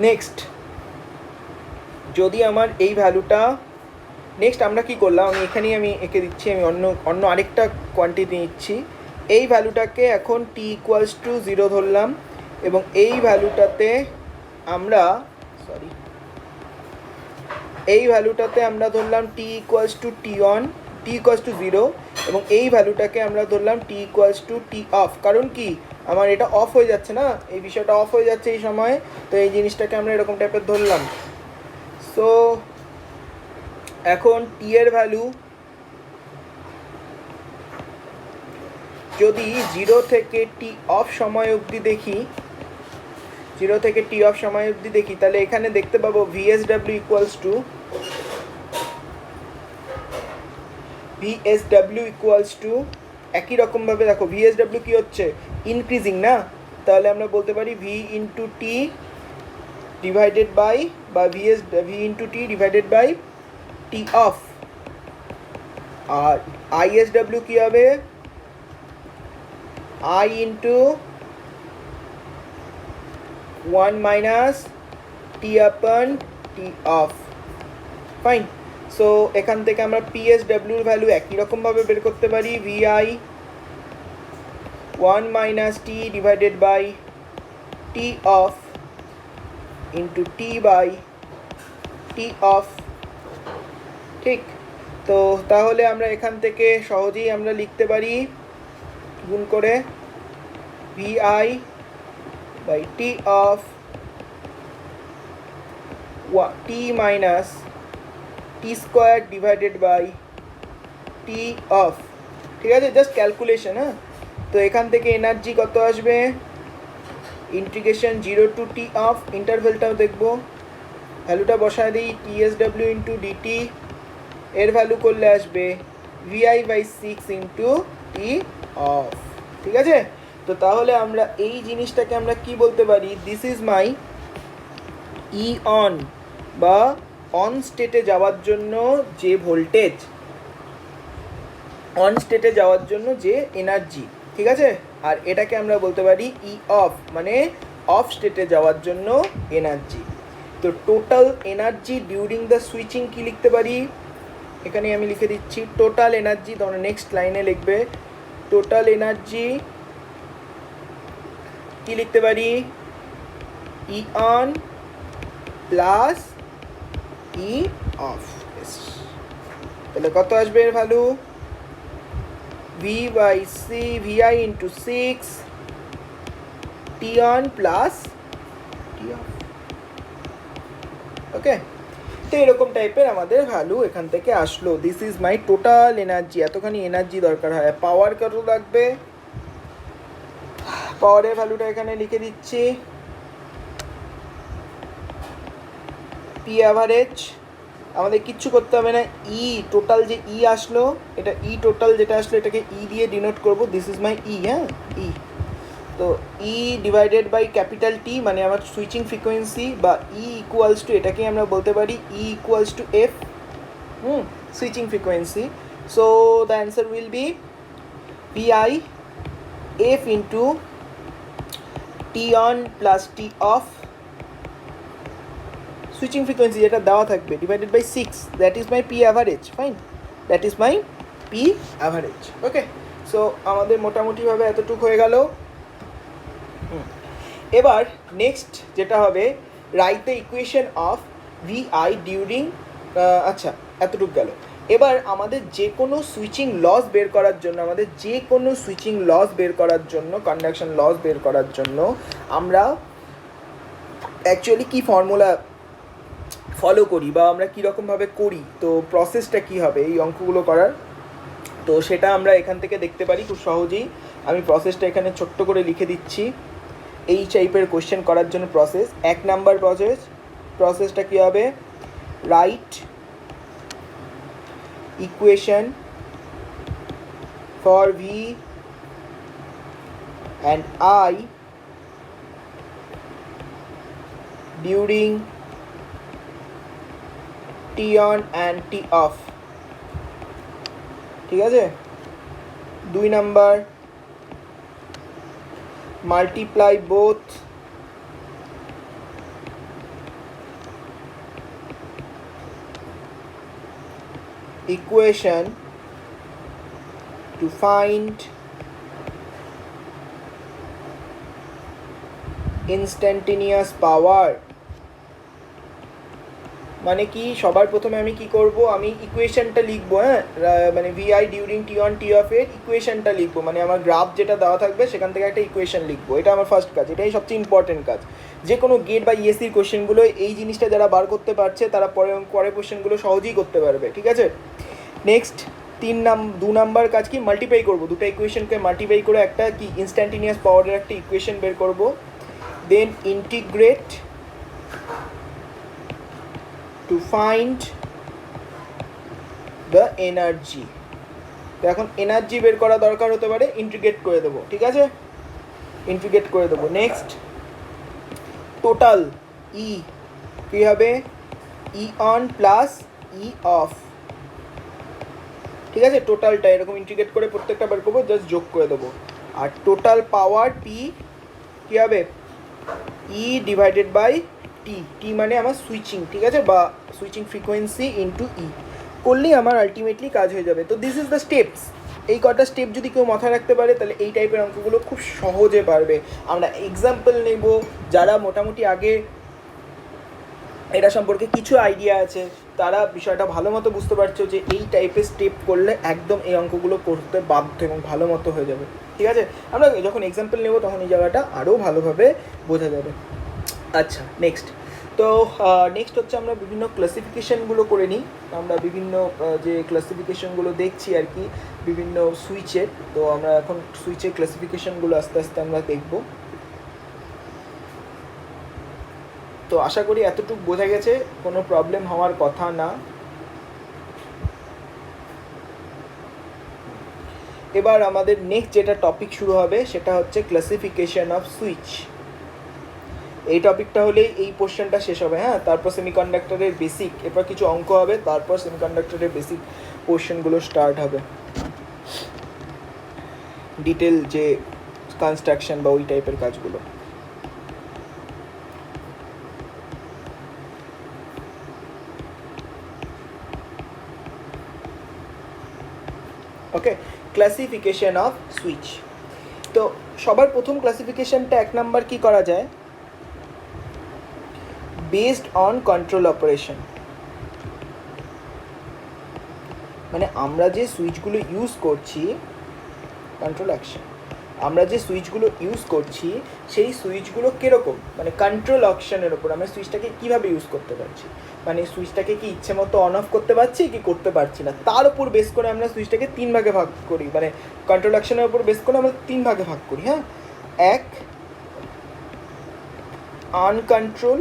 নেক্সট যদি আমার এই ভ্যালুটা, নেক্সট আমরা কি করলাম, আমি এখানেই আমি এঁকে দিচ্ছি, আমি অন্য আরেকটা কোয়ান্টিটি নিচ্ছি, এই ভ্যালুটাকে এখন T ইকুয়ালস টু 0 ধরলাম, এবং এই ভ্যালুটাতে আমরা ধরলাম T equals to T on, T equals to 0, এবং এই ভ্যালুটাকে আমরা ধরলাম T equals to T of. কারণ কি, আমার এটা অফ হয়ে যাচ্ছে না, এই বিষয়টা অফ হয়ে যাচ্ছে এই সময়, তো এই জিনিসটাকে আমরা এরকম টাইপের ধরলাম। সো এখন T এর ভ্যালু যদি 0 থেকে T অফ সময় অবধি দেখি, 0 থেকে T অফ সময় অবধি দেখি, তাহলে এখানে দেখতে পাবো VSW ইকুয়ালস টু একই রকমভাবে দেখো VSW কি হচ্ছে, ইনক্রিজিং না, তাহলে আমরা বলতে পারি V into T divided by, বা V into T divided by T off, আর ISW কি হবে, I into 1 minus T upon T off. Fine, so এখান থেকে আমরা PSWর ভ্যালু একই রকমভাবে বের করতে পারি, VI 1 minus T divided by T off into T by T off. ঠিক, তো তাহলে আমরা এখান থেকে সহজেই আমরা লিখতে পারি গুণ করে VI by T off T minus T square divided by T off. ঠিক আছে, জাস্ট ক্যালকুলেশন, হ্যাঁ। তো এখান থেকে এনার্জি কত আসবে, ইন্টিগ্রেশন 0 টু T অফ, ইন্টারভেলটাও দেখবো, ভ্যালুটা বসায় দিই টিএসডব্লিউ ইন্টু ডিটি, এর ভ্যালু করলে আসবে VI by 6 into T off. ঠিক আছে, তো তাহলে আমরা এই জিনিসটাকে আমরা কি বলতে পারি, this is my E on বা অন স্টেটে যাওয়ার জন্য যে ভোল্টেজ, অন স্টেটে যাওয়ার জন্য যে এনার্জি। ঠিক আছে, আর এটাকে আমরা বলতে পারি ই অফ মানে অফ স্টেটে যাওয়ার জন্য এনার্জি। তো total energy during the switching কি লিখতে পারি, এখানে আমি লিখে দিচ্ছি টোটাল এনার্জি, তোমরা নেক্সট লাইনে লিখবে টোটাল এনার্জি কি লিখতে পারি, E on plus E off. তাহলে কত আসবে এর value, V by C VI into 6 T on plus T off. Okay, তো এরকম টাইপের আমাদের ভ্যালু এখান থেকে আসলো। This is my total energy, এতখানি এনার্জি দরকার হয়। পাওয়ার কত লাগবে, পাওয়ারের ভ্যালুটা এখানে লিখে দিচ্ছি, পি অ্যাভারেজ, আমাদের কিচ্ছু করতে হবে না, ই টোটাল যে ই আসলো, এটা ই টোটাল যেটা আসলো এটাকে ই দিয়ে ডিনোট করব, দিস ইজ মাই ই। হ্যাঁ, ই, তো E divided by capital T মানে আমার সুইচিং ফ্রিকোয়েন্সি, বা ই ইকুয়ালস টু, এটাকে আমরা বলতে পারি E equals to F, switching frequency. So the answer will be PI F into T on plus T off, switching frequency যেটা দেওয়া থাকবে divided by 6, that is my P average. Fine, that is my P average. Okay, so আমাদের মোটামুটিভাবে এতটুকু হয়ে গেল। এবার next যেটা হবে, write the equation of VI during, আচ্ছা এতটুকু গেল। এবার আমাদের যে কোনো সুইচিং লস বের করার জন্য, আমাদের যে কোনো সুইচিং লস বের করার জন্য, কন্ডাকশন লস বের করার জন্য আমরা অ্যাকচুয়ালি কি ফর্মুলা ফলো করি বা আমরা কীরকমভাবে করি, তো প্রসেসটা কী হবে এই অঙ্কগুলো করার, তো সেটা আমরা এখান থেকে দেখতে পারি খুব সহজেই। আমি প্রসেসটা এখানে ছোট্ট করে লিখে দিচ্ছি। এই টাইপের কোশ্চেন করার জন্য প্রসেস, 1 নাম্বার প্রসেসটা কী হবে, right equation for V and I during T on and T off. ঠিক আছে, 2 number, multiply both equation to find instantaneous power। মানে কি, সবার প্রথমে আমি কি করব, আমি ইকুয়েশনটা লিখবো। হ্যাঁ, মানে VI during T on T off এর ইকুয়েশনটা লিখবো, মানে আমার গ্রাফ যেটা দেওয়া থাকবে সেখান থেকে একটা ইকুয়েশন লিখবো। এটা আমার ফার্স্ট কাজ, এটাই সবচেয়ে ইম্পর্টেন্ট কাজ। যে কোনো গেট বা ইএসসির কোশ্চেনগুলো এই জিনিসটা যারা বার করতে পারছে তারা পরে কোশ্চেনগুলো সহজেই করতে পারবে। ঠিক আছে, নেক্সট 2 নাম্বার কাজ কি, মাল্টিপ্লাই করবো, দুটো ইকুয়েশনকে মাল্টিপ্লাই করে একটা কি ইনস্ট্যান্টিনিয়াস পাওয়ারের একটা ইকুয়েশন বের করব। দেন integrate to find the energy। তো এখন এনার্জি বের করা দরকার হতে পারে, ইন্টিগ্রেট করে দেবো। ঠিক আছে, ইন্টিগ্রেট করে দেবো। নেক্সট টোটাল ই কী হবে, ই অন প্লাস ই অফ। ঠিক আছে, টোটালটা এরকম ইন্টিগ্রেট করে প্রত্যেকটা বের করবো, জাস্ট যোগ করে দেবো। আর টোটাল পাওয়ার পি কী হবে, ই ডিভাইডেড বাই টি, টি মানে আমার সুইচিং, ঠিক আছে, বা সুইচিং ফ্রিকোয়েন্সি ইন্টু ই করলেই আমার আলটিমেটলি কাজ হয়ে যাবে। তো দিস ইজ দ্য স্টেপস। এই কটা স্টেপ যদি কেউ মাথায় রাখতে পারে তাহলে এই টাইপের অঙ্কগুলো খুব সহজে পারবে। আমরা এক্সাম্পল নেব, যারা মোটামুটি আগে এটা সম্পর্কে কিছু আইডিয়া আছে তারা বিষয়টা ভালো মতো বুঝতে পারছো যে এই টাইপের স্টেপ করলে একদম এই অঙ্কগুলো করতে বাধ্য এবং ভালো মতো হয়ে যাবে। ঠিক আছে, আমরা যখন এক্সাম্পল নেব তখন এই জায়গাটা আরও ভালোভাবে বোঝা যাবে। আচ্ছা, নেক্সট হচ্ছে আমরা বিভিন্ন ক্লাসিফিকেশানগুলো করে নিই। আমরা বিভিন্ন যে ক্লাসিফিকেশানগুলো দেখছি আর কি বিভিন্ন সুইচের, তো আমরা এখন সুইচের ক্লাসিফিকেশানগুলো আস্তে আস্তে আমরা দেখব। তো আশা করি এতটুকু বোঝা গেছে, কোনো প্রবলেম হওয়ার কথা না। এবার আমাদের নেক্সট যেটা টপিক শুরু হবে সেটা হচ্ছে ক্লাসিফিকেশন অফ সুইচ। এই টপিকটা হলেই এই পোর্শনটা শেষ হবে। হ্যাঁ, তারপর সেমিকন্ডাক্টরের বেসিক, এরপর কিছু অঙ্ক হবে, তারপর সেমিকন্ডাক্টরের বেসিক পোর্শনগুলো স্টার্ট হবে, ডিটেল যে কনস্ট্রাকশন বা ওই টাইপের কাজগুলো। ওকে, ক্লাসিফিকেশন অফ সুইচ। তো সবার প্রথম ক্লাসিফিকেশনটা 1 নাম্বার কি করা যায়, বেসড অন কন্ট্রোল অপারেশন। মানে আমরা যে সুইচগুলো ইউজ করছি, কন্ট্রোল অ্যাকশন, আমরা যে সুইচগুলো ইউজ করছি সেই সুইচগুলো কীরকম, মানে কন্ট্রোল অপশনের ওপর আমরা সুইচটাকে কীভাবে ইউজ করতে পারছি, মানে সুইচটাকে কি ইচ্ছে মতো অন অফ করতে পারছি কি করতে পারছি না, তার উপর বেস করে আমরা সুইচটাকে 3 ভাগে ভাগ করি, মানে কন্ট্রোল অ্যাকশনের উপর বেস করে আমরা 3 ভাগে ভাগ করি। হ্যাঁ, এক আনকন্ট্রোল,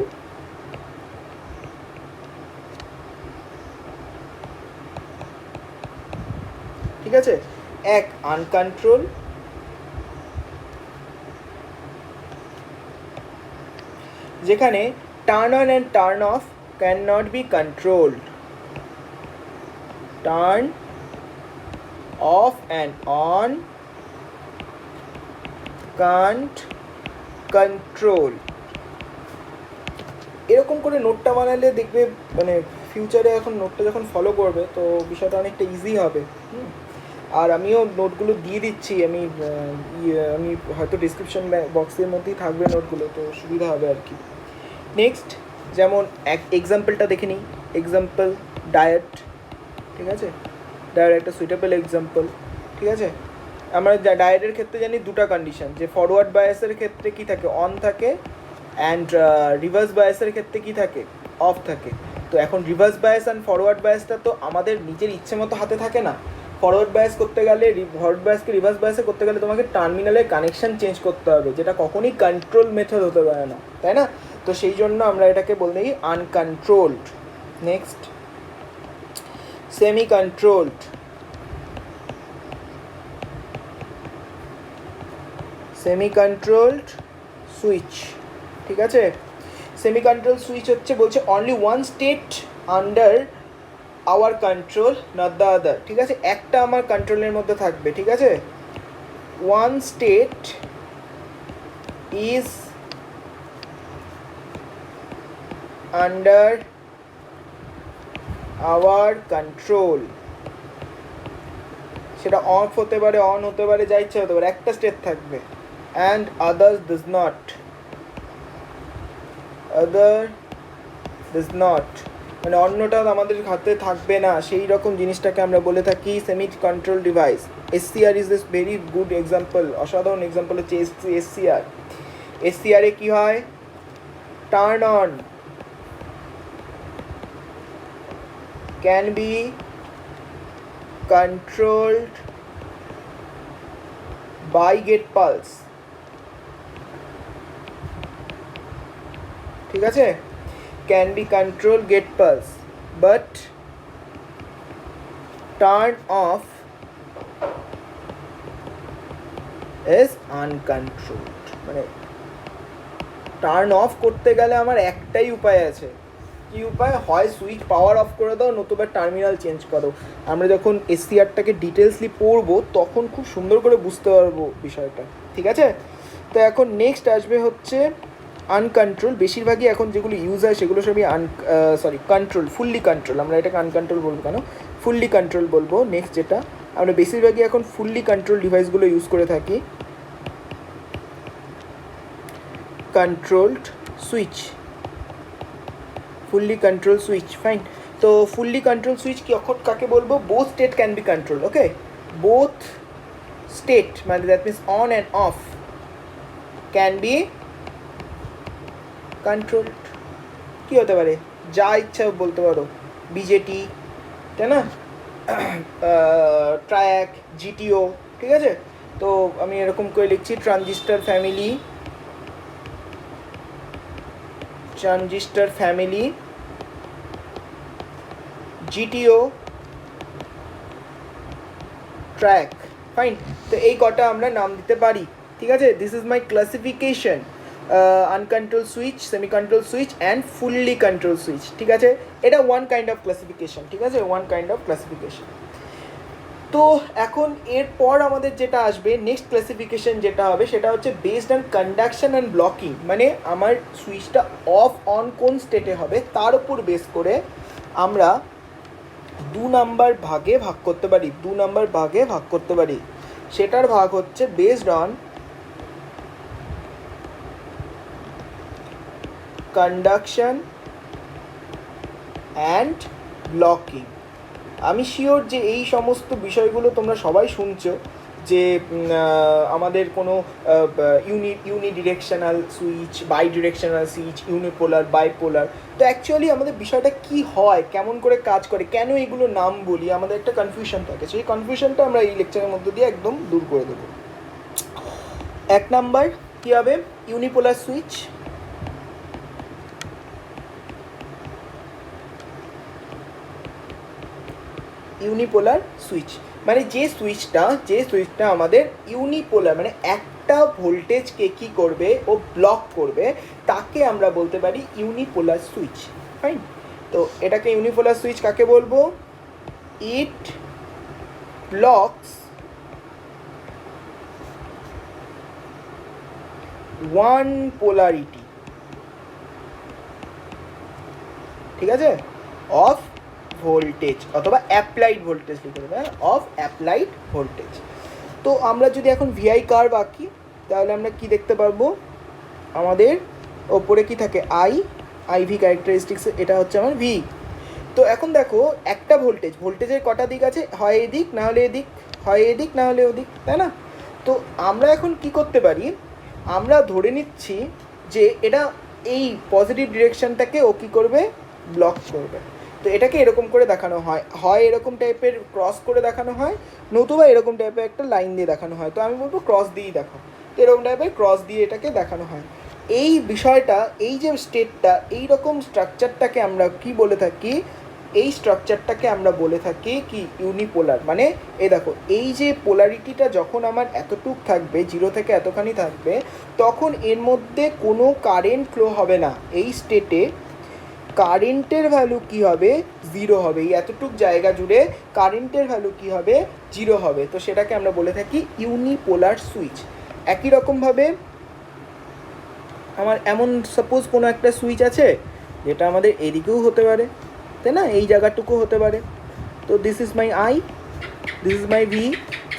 ঠিক আছে, এক আনকন্ট্রোল, যেখানে turn on and turn off can not be controlled, turn off and on Kant control. এরকম করে নোটটা বানালে দেখবে মানে ফিউচারে এখন নোটটা যখন ফলো করবে তো বিষয়টা অনেকটা ইজি হবে। আর আমিও নোটগুলো দিয়ে দিচ্ছি, আমি হয়তো ডিসক্রিপশন বক্সের মধ্যেই থাকবে নোটগুলো, তো সুবিধা হবে আর কি। নেক্সট যেমন এক এক্সাম্পলটা দেখে নিই, এক্সাম্পল ডায়েট, ঠিক আছে, ডায়েট একটা সুইটেবল এক্সাম্পল, ঠিক আছে। আমরা ডায়েটের ক্ষেত্রে জানি দুটো কন্ডিশন, যে ফরওয়ার্ড বায়াসের ক্ষেত্রে কি থাকে, অন থাকে, অ্যান্ড রিভার্স বায়াসের ক্ষেত্রে কি থাকে, অফ থাকে। তো এখন রিভার্স বায়াস অ্যান্ড ফরওয়ার্ড বায়াসটা তো আমাদের নিজের ইচ্ছে মতো হাতে থাকে না। ফরওয়ার্ড বায়াস করতে গেলে, ফরওয়ার্ড বায়াসকে রিভার্স বায়াসে করতে গেলে তোমাকে টার্মিনালের কানেকশন চেঞ্জ করতে হবে, যেটা কখনই কন্ট্রোল মেথড হতে পারে না, তাই না? তো সেই জন্য আমরা এটাকে বলতে পারি uncontrolled. Next semi controlled, semi controlled switch, ঠিক আছে। সেমি কন্ট্রোল সুইচ হচ্ছে বলছে only one state under our control not the other, ঠিক আছে, একটা আমার কন্ট্রোলের মধ্যে থাকবে, ঠিক আছে। One state is under our control, সেটা অফ হতে পারে, অন হতে পারে, যা ইচ্ছা হতে পারে, একটা স্টেট থাকবে। And others does not, other does not, মানে অন্যটা আমাদের হাতে থাকবে না, সেই রকম জিনিসটাকে আমরা বলে থাকি semi control device. SCR is this very good example, অসাধারণ এক্সাম্পল হচ্ছে এসসিআর। এসসিআরে কী হয়, turn on can be controlled by gate pulse, ঠিক আছে, can be controlled gate pulse, but turn off is uncontrolled। মানে টার্ন অফ করতে গেলে আমার একটাই উপায় আছে, কী উপায়, হয় সুইচ পাওয়ার অফ করে দাও, নতুবা টার্মিনাল চেঞ্জ করো। আমরা যখন এসসিআরটাকে ডিটেলসলি পড়বো তখন খুব সুন্দর করে বুঝতে পারবো বিষয়টা, ঠিক আছে। তো এখন নেক্সট আসবে হচ্ছে আনকন্ট্রোল। বেশিরভাগই এখন যেগুলো ইউজ হয় সেগুলো সবই কন্ট্রোল, ফুললি কন্ট্রোল, আমরা এটাকে আনকন্ট্রোল বলবো কেন, ফুললি কন্ট্রোল বলবো। নেক্সট যেটা আমরা বেশিরভাগই এখন ফুললি কন্ট্রোল ডিভাইসগুলো ইউজ করে থাকি, controlled switch, fully control switch, fine. তো ফুললি কন্ট্রোল সুইচ কি অক্ষর কাকে বলবো, both state can be control, okay, both state মানে that means on and off can be controlled. কী হতে পারে, যা ইচ্ছা বলতে পারো, বিজেটি, তাই না, ট্রায়াক, জিটিও, ঠিক আছে। তো আমি এরকম করে লিখছি, transistor family transistor family, জিটিও, track, fine. তো এই কটা আমরা নাম দিতে পারি, ঠিক আছে। This is my classification, uncontrolled switch, semi control switch and fully control switch, ঠিক আছে। এটা ওয়ান কাইন্ড অফ ক্লাসিফিকেশন, ঠিক আছে, ওয়ান কাইন্ড অফ ক্লাসিফিকেশন। তো এখন এরপর আমাদের যেটা আসবে নেক্সট ক্লাসিফিকেশন যেটা হবে সেটা হচ্ছে based on conduction and blocking, মানে আমার সুইচটা অফ অন কোন স্টেটে হবে তার উপর বেস করে আমরা 2 নাম্বার ভাগে ভাগ করতে পারি, 2 নাম্বার ভাগে ভাগ করতে পারি। সেটার ভাগ হচ্ছে based on conduction and blocking. আমি শিওর যে এই সমস্ত বিষয়গুলো তোমরা সবাই শুনছো, যে আমাদের কোনো unidirectional switch, bidirectional switch, unipolar, bipolar. তো অ্যাকচুয়ালি আমাদের বিষয়টা কি হয়, কেমন করে কাজ করে, কেন এগুলো নাম বলি, আমাদের একটা কনফিউশন থাকে। সেই কনফিউশনটা আমরা এই লেকচারের মধ্যে দিয়ে একদম দূর করে দেবো। 1 নাম্বার কী হবে, ইউনিপোলার সুইচ। ইউনিপোলার সুইচ মানে যে সুইচটা আমাদের ইউনিপোলার, মানে একটা ভোল্টেজকে কী করবে, ও ব্লক করবে, তাকে আমরা বলতে পারি ইউনিপোলার সুইচ, ফাইন। তো এটাকে ইউনিপোলার সুইচ কাকে বলবো, ইট ব্লকস ওয়ান পোলারিটি, ঠিক আছে, অফ ভোল্টেজ অথবা অ্যাপ্লাইড ভোল্টেজ লিখে দেবে, অফ অ্যাপ্লাইড ভোল্টেজ। তো আমরা যদি এখন ভিআই কার্ভ আঁকি তাহলে আমরা কি দেখতে পারবো, আমাদের ওপরে কি থাকে আইভি ক্যারেক্টারিস্টিক্স, এটা হচ্ছে আমার ভি। তো এখন দেখো একটা ভোল্টেজের কটা দিক আছে, হয় এদিক না হলে এদিক, হয় এদিক না হলে ওদিক, তাই না। তো আমরা এখন কি করতে পারি, আমরা ধরে নিচ্ছি যে এটা এই পজিটিভ ডিরেকশনটাকে ও কী করবে, ব্লক করবে। তো এটাকে এরকম করে দেখানো হয়, হয় এরকম টাইপের ক্রস করে দেখানো হয়, নতুবা এরকম টাইপের একটা লাইন দিয়ে দেখানো হয়। তো আমি বলবো ক্রস দিয়েই দেখো, তো এরকম টাইপের ক্রস দিয়ে এটাকে দেখানো হয়। এই বিষয়টা, এই যে স্টেটটা, এই রকম স্ট্রাকচারটাকে আমরা কি বলে থাকি, এই স্ট্রাকচারটাকে আমরা বলে থাকি কি ইউনিপোলার। মানে এই দেখো, এই যে পোলারিটিটা যখন আমার এতটুক থাকবে, 0 থেকে এতখানি থাকবে, তখন এর মধ্যে কোনো কারেন্ট ফ্লো হবে না। এই স্টেটে কারেন্টের ভ্যালু কী হবে, 0 হবে। এই এতটুক জায়গা জুড়ে কারেন্টের ভ্যালু কী হবে, 0 হবে। তো সেটাকে আমরা বলে থাকি ইউনিপোলার সুইচ। একই রকমভাবে আমার এমন সাপোজ কোনো একটা সুইচ আছে যেটা আমাদের এদিকেও হতে পারে, তাই না, এই জায়গাটুকু হতে পারে। তো this is my I, this is my V.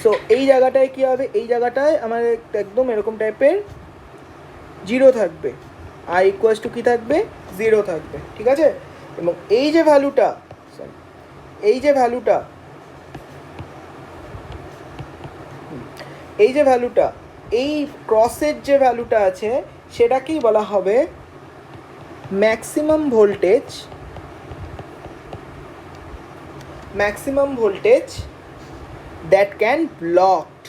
So এই জায়গাটায় কী হবে, এই জায়গাটায় আমার একদম এরকম টাইপের 0 থাকবে, আই ইকুয়ালস টু কী থাকবে, 0 থাকবে, ঠিক আছে। এবং এই যে ভ্যালুটা, এই যে ভ্যালুটা, এই যে ভ্যালুটা, এই ক্রসের যে ভ্যালুটা আছে সেটাকেই বলা হবে maximum voltage, maximum voltage that can blocked,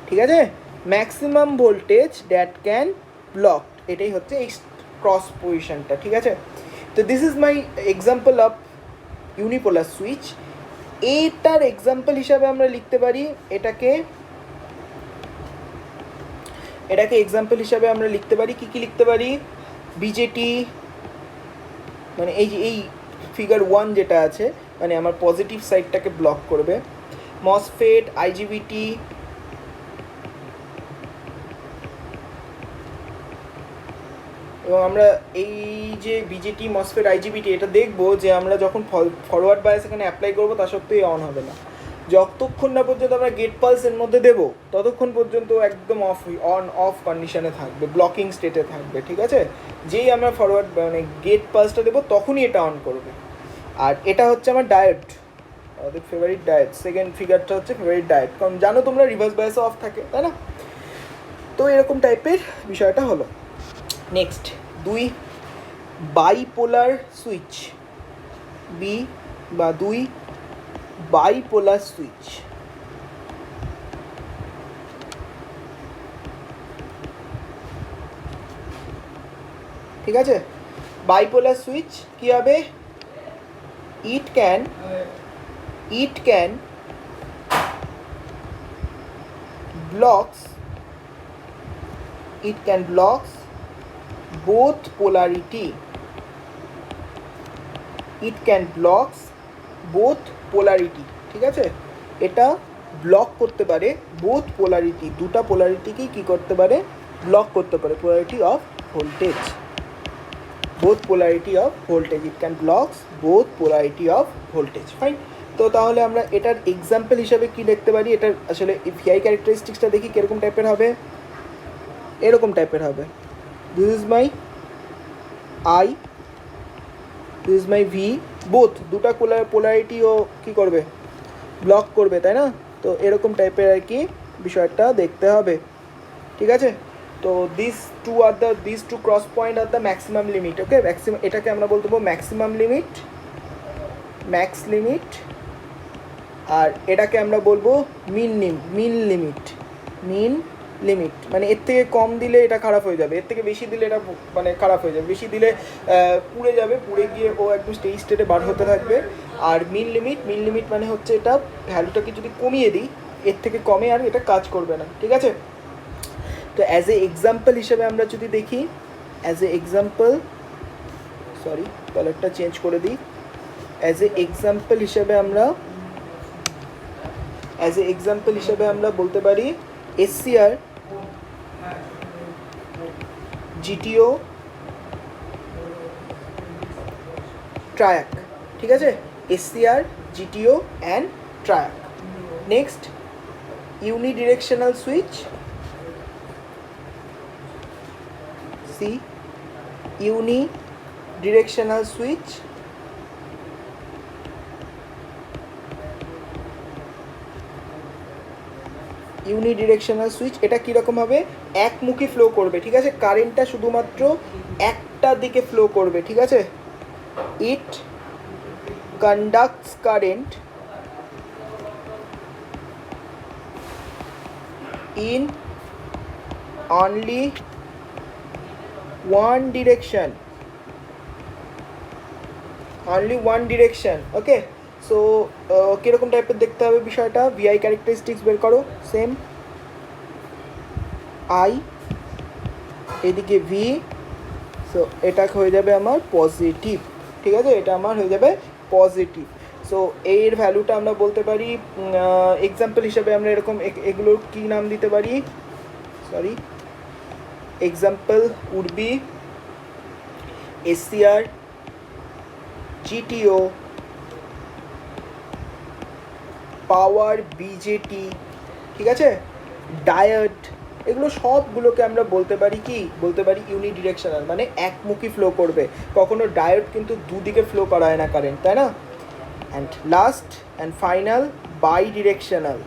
ঠিক আছে, maximum voltage that can blocked, এটাই হচ্ছে এই ক্রস পজিশনটা, ঠিক আছে। তো this is my example of unipolar switch. এইটার এক্সাম্পল হিসাবে আমরা লিখতে পারি এটাকে এক্সাম্পল হিসাবে আমরা লিখতে পারি কি লিখতে পারি, বিজেটি, মানে এই যে এই ফিগার 1 যেটা আছে, মানে আমার পজিটিভ সাইডটাকে ব্লক করবে, মসফেট, আইজিবিটি, এবং আমরা এই যে বিজেটি, মসফেট, আইজিবিটি, এটা দেখবো যে আমরা যখন ফরওয়ার্ড বায়াস এখানে অ্যাপ্লাই করবো তা সত্ত্বেও অন হবে না। যতক্ষণ না পর্যন্ত আমরা গেট পালসের মধ্যে দেবো ততক্ষণ পর্যন্ত একদম অফ কন্ডিশনে থাকবে, ব্লকিং স্টেটে থাকবে, ঠিক আছে। যেই আমরা ফরওয়ার্ড মানে গেট পালসটা দেবো তখনই এটা অন করবে। আর এটা হচ্ছে আমার ডায়োড, আমাদের ফেভারিট ডায়োড। সেকেন্ড ফিগারটা হচ্ছে ফেভারিট ডায়োড, কারণ জানো তোমরা রিভার্স বায়াসে অফ থাকে, তাই না। তো এরকম টাইপের বিষয়টা হলো। নেক্সট 2 বাইপোলার সুইচ, বা 2 বাইপোলার সুইচ। ঠিক আছে। বাইপোলার সুইচ কী হবে, it can blocks both polarity, ঠিক আছে। এটা ব্লক করতে পারে বোথ পোলারিটি, দুটা পোলারিটিকেই কী করতে পারে, ব্লক করতে পারে, polarity of voltage, it can blocks both polarity of voltage. Fine. তো তাহলে আমরা এটার এক্সাম্পল হিসাবে কি লিখতে পারি, এটার আসলে ভিআই ক্যারেক্টারিস্টিক্সটা দেখি কীরকম টাইপের হবে, এরকম টাইপের হবে। This is my I, this is my V, both দুটা পোলারিটিও কী করবে, ব্লক করবে, তাই না। তো এরকম টাইপের আর কি বিষয়টা দেখতে হবে, ঠিক আছে। তো দিস টু ক্রস পয়েন্ট আর দ্য ম্যাক্সিমাম লিমিট, ওকে। এটাকে আমরা বলতে পারবো ম্যাক্সিমাম লিমিট, ম্যাক্স লিমিট, আর এটাকে আমরা বলবো মিন লিমিট। মানে এর থেকে কম দিলে এটা খারাপ হয়ে যাবে, এর থেকে বেশি দিলে এটা মানে খারাপ হয়ে যাবে, বেশি দিলে পুড়ে যাবে, পুড়ে গিয়ে ও একদম স্টেটে বার হতে থাকবে। আর মিন লিমিট মানে হচ্ছে এটা ভ্যালুটাকে যদি কমিয়ে দিই, এর থেকে কমে আর এটা কাজ করবে না, ঠিক আছে। তো অ্যাজ এ এক্সাম্পল হিসেবে আমরা যদি দেখি, কালারটা চেঞ্জ করে দিই। অ্যাজ এ এক্সাম্পল হিসেবে আমরা বলতে পারি এসসিআর, জিটিও, ট্রায়াক, ঠিক আছে। SCR, GTO and triac. Next unidirectional switch, unidirectional switch, এটা কীরকম হবে, একমুখী ফ্লো করবে, ঠিক আছে। কারেন্টটা শুধুমাত্র একটা দিকে ফ্লো করবে, ঠিক আছে। It conducts current in only one direction, ওকে। সো কীরকম টাইপের দেখতে হবে বিষয়টা, ভিআই ক্যারেক্টারিস্টিক্স বের করো, সেম আই, এদিকে ভি, সো এটা হয়ে যাবে আমার পজিটিভ, ঠিক আছে, এটা আমার হয়ে যাবে পজিটিভ। সো এর ভ্যালুটা আমরা বলতে পারি, এক্সাম্পল হিসাবে আমরা এরকম এগুলোর কী নাম দিতে পারি, example would be SCR, GTO, power BJT, ঠিক আছে, ডায়োড, এগুলো সবগুলোকে আমরা বলতে পারি ইউনিডিরেকশনাল, মানে একমুখী ফ্লো করবে। কখনো ডায়োড কিন্তু দুদিকে ফ্লো করায় না কারেন্ট, তাই না। And last and final bidirectional.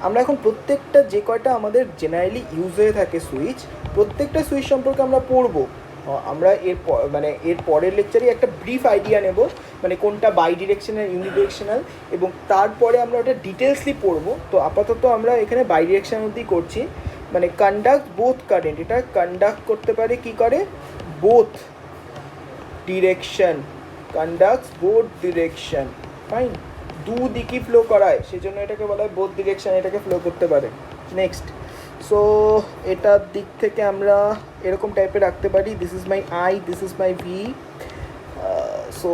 আমরা এখন প্রত্যেকটা যে কয়টা আমাদের জেনারেলি ইউজ হয়ে থাকে সুইচ, প্রত্যেকটা সুইচ সম্পর্কে আমরা পড়বো। আমরা এর পরের লেকচারে একটা ব্রিফ আইডিয়া নেব, মানে কোনটা বাইডিরেকশনাল, ইউনিডিরেকশনাল, এবং তারপরে আমরা ওটা ডিটেলসলি পড়বো। তো আপাতত আমরা এখানে বাইডিরেকশন অবধি করছি, মানে কন্ডাক্ট বোথ কারেন্ট, এটা কন্ডাক্ট করতে পারে কি করে, বোথ ডিরেকশন, ফাইন, দুদিকই ফ্লো করায়, সেজন্য এটাকে বলা হয় বোথ ডিরেকশন, এটাকে ফ্লো করতে পারে। নেক্সট, সো এটার দিক থেকে আমরা এরকম টাইপের রাখতে পারি, this is my I, this is my V, so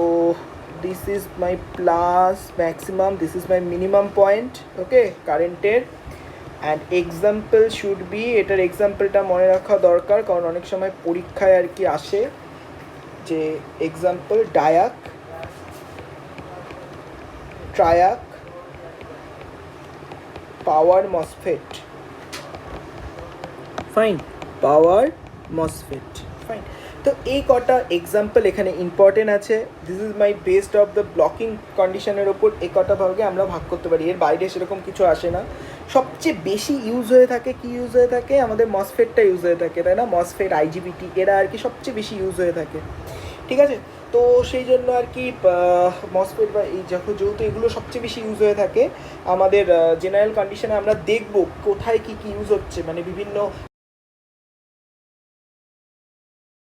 this is my plus maximum, this is my minimum point, okay, কারেন্টের। অ্যান্ড এক্সাম্পল শুড বি, এটার এক্সাম্পলটা মনে রাখা দরকার, কারণ অনেক সময় পরীক্ষায় আর কি আসে যে এক্সাম্পল ডায়াক, ট্রায়াক, পাওয়ার মসফেট, ফাইন, ফাইন। তো এই কটা এক্সাম্পল এখানে ইম্পর্টেন্ট আছে। This is my based of the blocking কন্ডিশনের ওপর এই কটা ভাগে আমরা ভাগ করতে পারি, এর বাইরে সেরকম কিছু আসে না। সবচেয়ে বেশি ইউজ হয়ে থাকে আমাদের মসফেটটা ইউজ হয়ে থাকে, তাই না। মসফেট, আইজিবিটি, এরা আর কি সবচেয়ে বেশি ইউজ হয়ে থাকে, ঠিক আছে। তো সেই জন্য আর কি মসফেট বা এই যেহেতু এগুলো সবচেয়ে বেশি ইউজ হয়ে থাকে, আমাদের জেনারেল কন্ডিশনে আমরা দেখব কোথায় কী ইউজ হচ্ছে, মানে বিভিন্ন